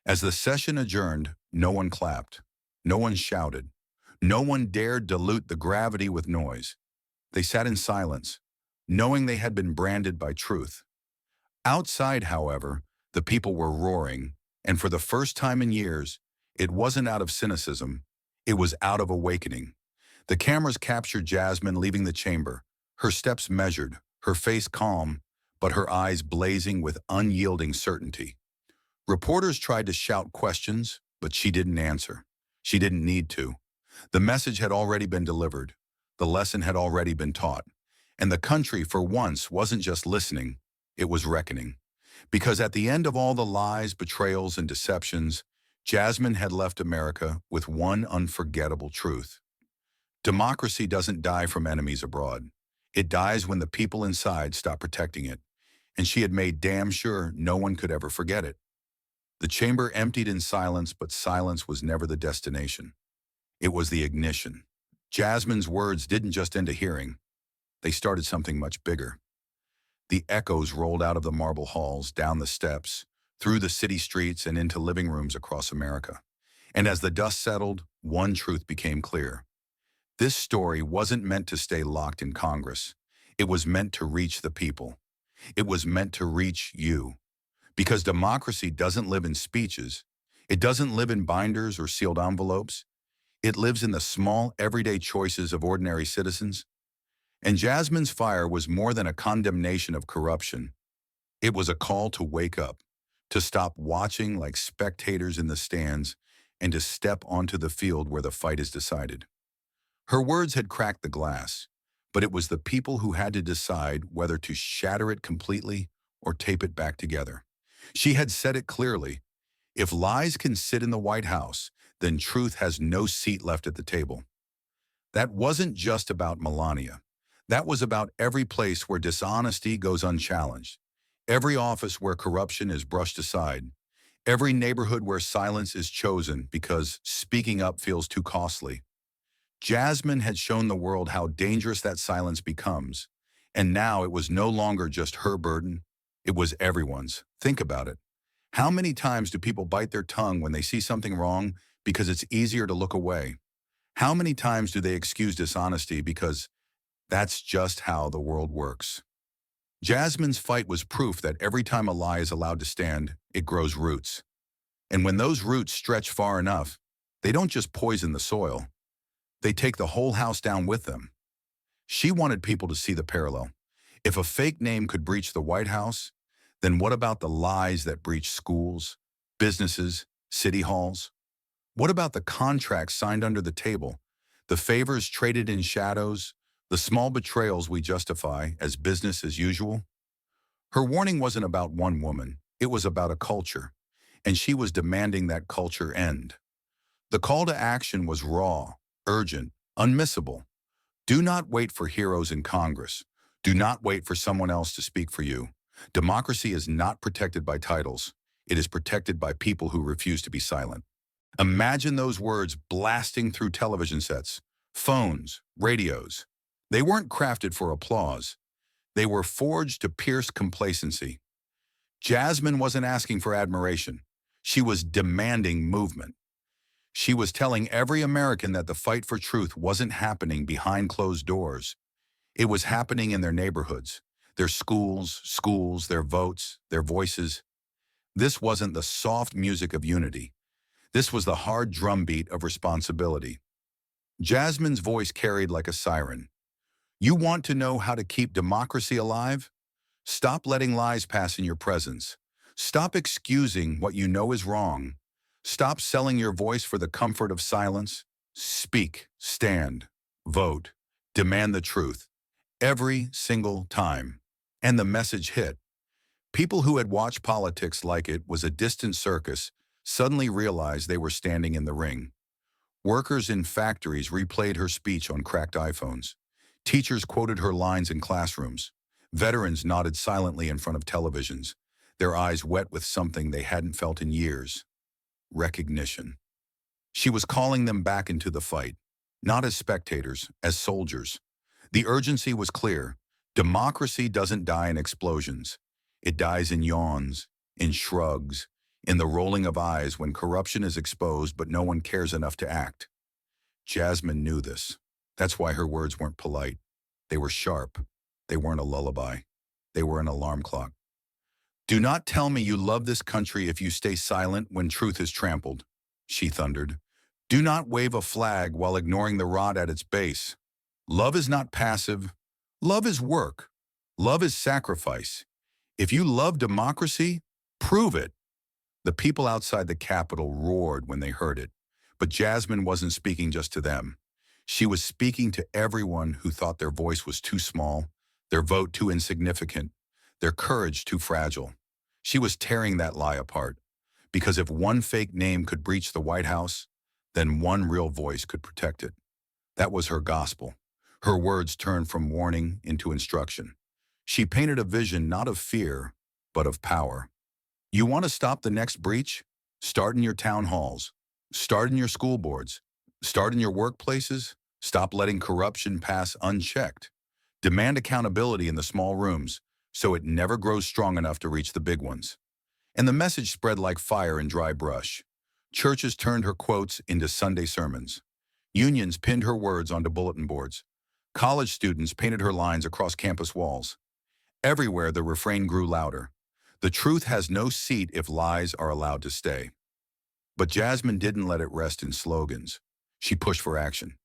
S1: As the session adjourned, no one clapped. No one shouted. No one dared dilute the gravity with noise. They sat in silence, knowing they had been branded by truth. Outside, however, the people were roaring, and for the first time in years, it wasn't out of cynicism, it was out of awakening. The cameras captured Jasmine leaving the chamber, her steps measured, her face calm, but her eyes blazing with unyielding certainty. Reporters tried to shout questions, but she didn't answer. She didn't need to. The message had already been delivered. The lesson had already been taught. And the country, for once, wasn't just listening, it was reckoning. Because at the end of all the lies, betrayals, and deceptions, Jasmine had left America with one unforgettable truth. Democracy doesn't die from enemies abroad. It dies when the people inside stop protecting it. And she had made damn sure no one could ever forget it. The chamber emptied in silence, but silence was never the destination. It was the ignition. Jasmine's words didn't just end a hearing. They started something much bigger. The echoes rolled out of the marble halls, down the steps, through the city streets, and into living rooms across America. And as the dust settled, one truth became clear. This story wasn't meant to stay locked in Congress. It was meant to reach the people. It was meant to reach you. Because democracy doesn't live in speeches. It doesn't live in binders or sealed envelopes. It lives in the small, everyday choices of ordinary citizens. And Jasmine's fire was more than a condemnation of corruption. It was a call to wake up, to stop watching like spectators in the stands, and to step onto the field where the fight is decided. Her words had cracked the glass, but it was the people who had to decide whether to shatter it completely or tape it back together. She had said it clearly. If lies can sit in the White House, then truth has no seat left at the table. That wasn't just about Melania. That was about every place where dishonesty goes unchallenged, every office where corruption is brushed aside, every neighborhood where silence is chosen because speaking up feels too costly. Jasmine had shown the world how dangerous that silence becomes, and now it was no longer just her burden, it was everyone's. Think about it. How many times do people bite their tongue when they see something wrong because it's easier to look away? How many times do they excuse dishonesty because that's just how the world works? Jasmine's fight was proof that every time a lie is allowed to stand, it grows roots. And when those roots stretch far enough, they don't just poison the soil, they take the whole house down with them. She wanted people to see the parallel. If a fake name could breach the White House, then what about the lies that breach schools, businesses, city halls? What about the contracts signed under the table, the favors traded in shadows, the small betrayals we justify as business as usual? Her warning wasn't about one woman, it was about a culture, and she was demanding that culture end. The call to action was raw, urgent, unmissable. Do not wait for heroes in Congress. Do not wait for someone else to speak for you. Democracy is not protected by titles. It is protected by people who refuse to be silent. Imagine those words blasting through television sets, phones, radios. They weren't crafted for applause. They were forged to pierce complacency. Jasmine wasn't asking for admiration. She was demanding movement. She was telling every American that the fight for truth wasn't happening behind closed doors. It was happening in their neighborhoods, their schools, their votes, their voices. This wasn't the soft music of unity. This was the hard drumbeat of responsibility. Jasmine's voice carried like a siren. You want to know how to keep democracy alive? Stop letting lies pass in your presence. Stop excusing what you know is wrong. Stop selling your voice for the comfort of silence. Speak, stand, vote, demand the truth. Every single time. And the message hit. People who had watched politics like it was a distant circus suddenly realized they were standing in the ring. Workers in factories replayed her speech on cracked iPhones. Teachers quoted her lines in classrooms. Veterans nodded silently in front of televisions, their eyes wet with something they hadn't felt in years. Recognition. She was calling them back into the fight, not as spectators, as soldiers. The urgency was clear. Democracy doesn't die in explosions. It dies in yawns, in shrugs, in the rolling of eyes when corruption is exposed but no one cares enough to act. Jasmine knew this. That's why her words weren't polite. They were sharp. They weren't a lullaby. They were an alarm clock. Do not tell me you love this country if you stay silent when truth is trampled, she thundered. Do not wave a flag while ignoring the rod at its base. Love is not passive. Love is work. Love is sacrifice. If you love democracy, prove it. The people outside the Capitol roared when they heard it. But Jasmine wasn't speaking just to them. She was speaking to everyone who thought their voice was too small, their vote too insignificant, their courage too fragile. She was tearing that lie apart. Because if one fake name could breach the White House, then one real voice could protect it. That was her gospel. Her words turned from warning into instruction. She painted a vision not of fear, but of power. You want to stop the next breach? Start in your town halls. Start in your school boards. Start in your workplaces. Stop letting corruption pass unchecked. Demand accountability in the small rooms so it never grows strong enough to reach the big ones. And the message spread like fire in dry brush. Churches turned her quotes into Sunday sermons. Unions pinned her words onto bulletin boards. College students painted her lines across campus walls. Everywhere the refrain grew louder. The truth has no seat if lies are allowed to stay. But Jasmine didn't let it rest in slogans. She pushed for action.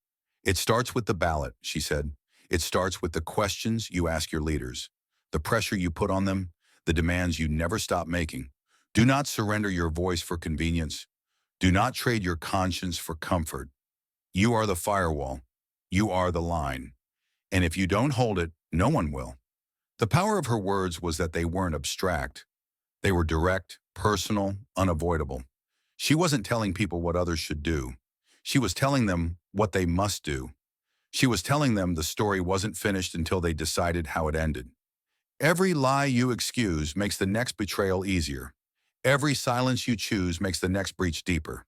S1: It starts with the ballot, she said. It starts with the questions you ask your leaders, the pressure you put on them, the demands you never stop making. Do not surrender your voice for convenience. Do not trade your conscience for comfort. You are the firewall. You are the line. And if you don't hold it, no one will. The power of her words was that they weren't abstract. They were direct, personal, unavoidable. She wasn't telling people what others should do. She was telling them what they must do. She was telling them the story wasn't finished until they decided how it ended. Every lie you excuse makes the next betrayal easier. Every silence you choose makes the next breach deeper.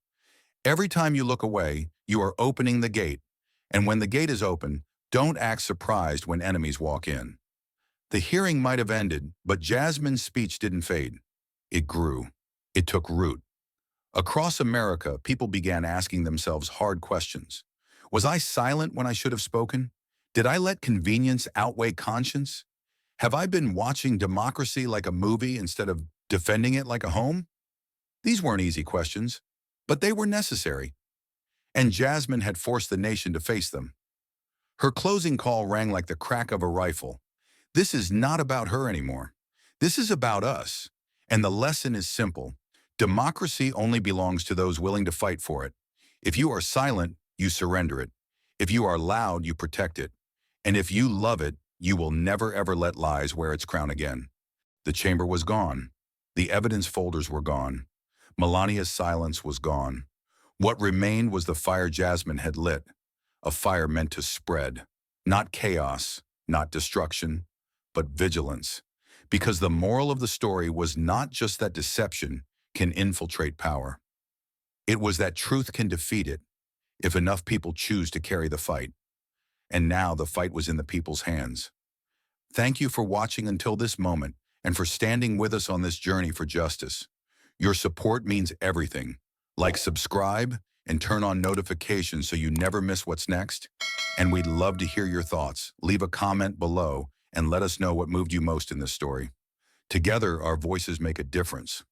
S1: Every time you look away, you are opening the gate. And when the gate is open, don't act surprised when enemies walk in. The hearing might have ended, but Jasmine's speech didn't fade. It grew. It took root. Across America, people began asking themselves hard questions. Was I silent when I should have spoken? Did I let convenience outweigh conscience? Have I been watching democracy like a movie instead of defending it like a home? These weren't easy questions, but they were necessary. And Jasmine had forced the nation to face them. Her closing call rang like the crack of a rifle. This is not about her anymore. This is about us. And the lesson is simple. Democracy only belongs to those willing to fight for it. If you are silent, you surrender it. If you are loud, you protect it. And if you love it, you will never ever let lies wear its crown again. The chamber was gone. The evidence folders were gone. Melania's silence was gone. What remained was the fire Jasmine had lit, a fire meant to spread. Not chaos, not destruction, but vigilance. Because the moral of the story was not just that deception can infiltrate power. It was that truth can defeat it, if enough people choose to carry the fight. And now the fight was in the people's hands. Thank you for watching until this moment and for standing with us on this journey for justice. Your support means everything. Like, subscribe, and turn on notifications so you never miss what's next. And we'd love to hear your thoughts. Leave a comment below and let us know what moved you most in this story. Together, our voices make a difference.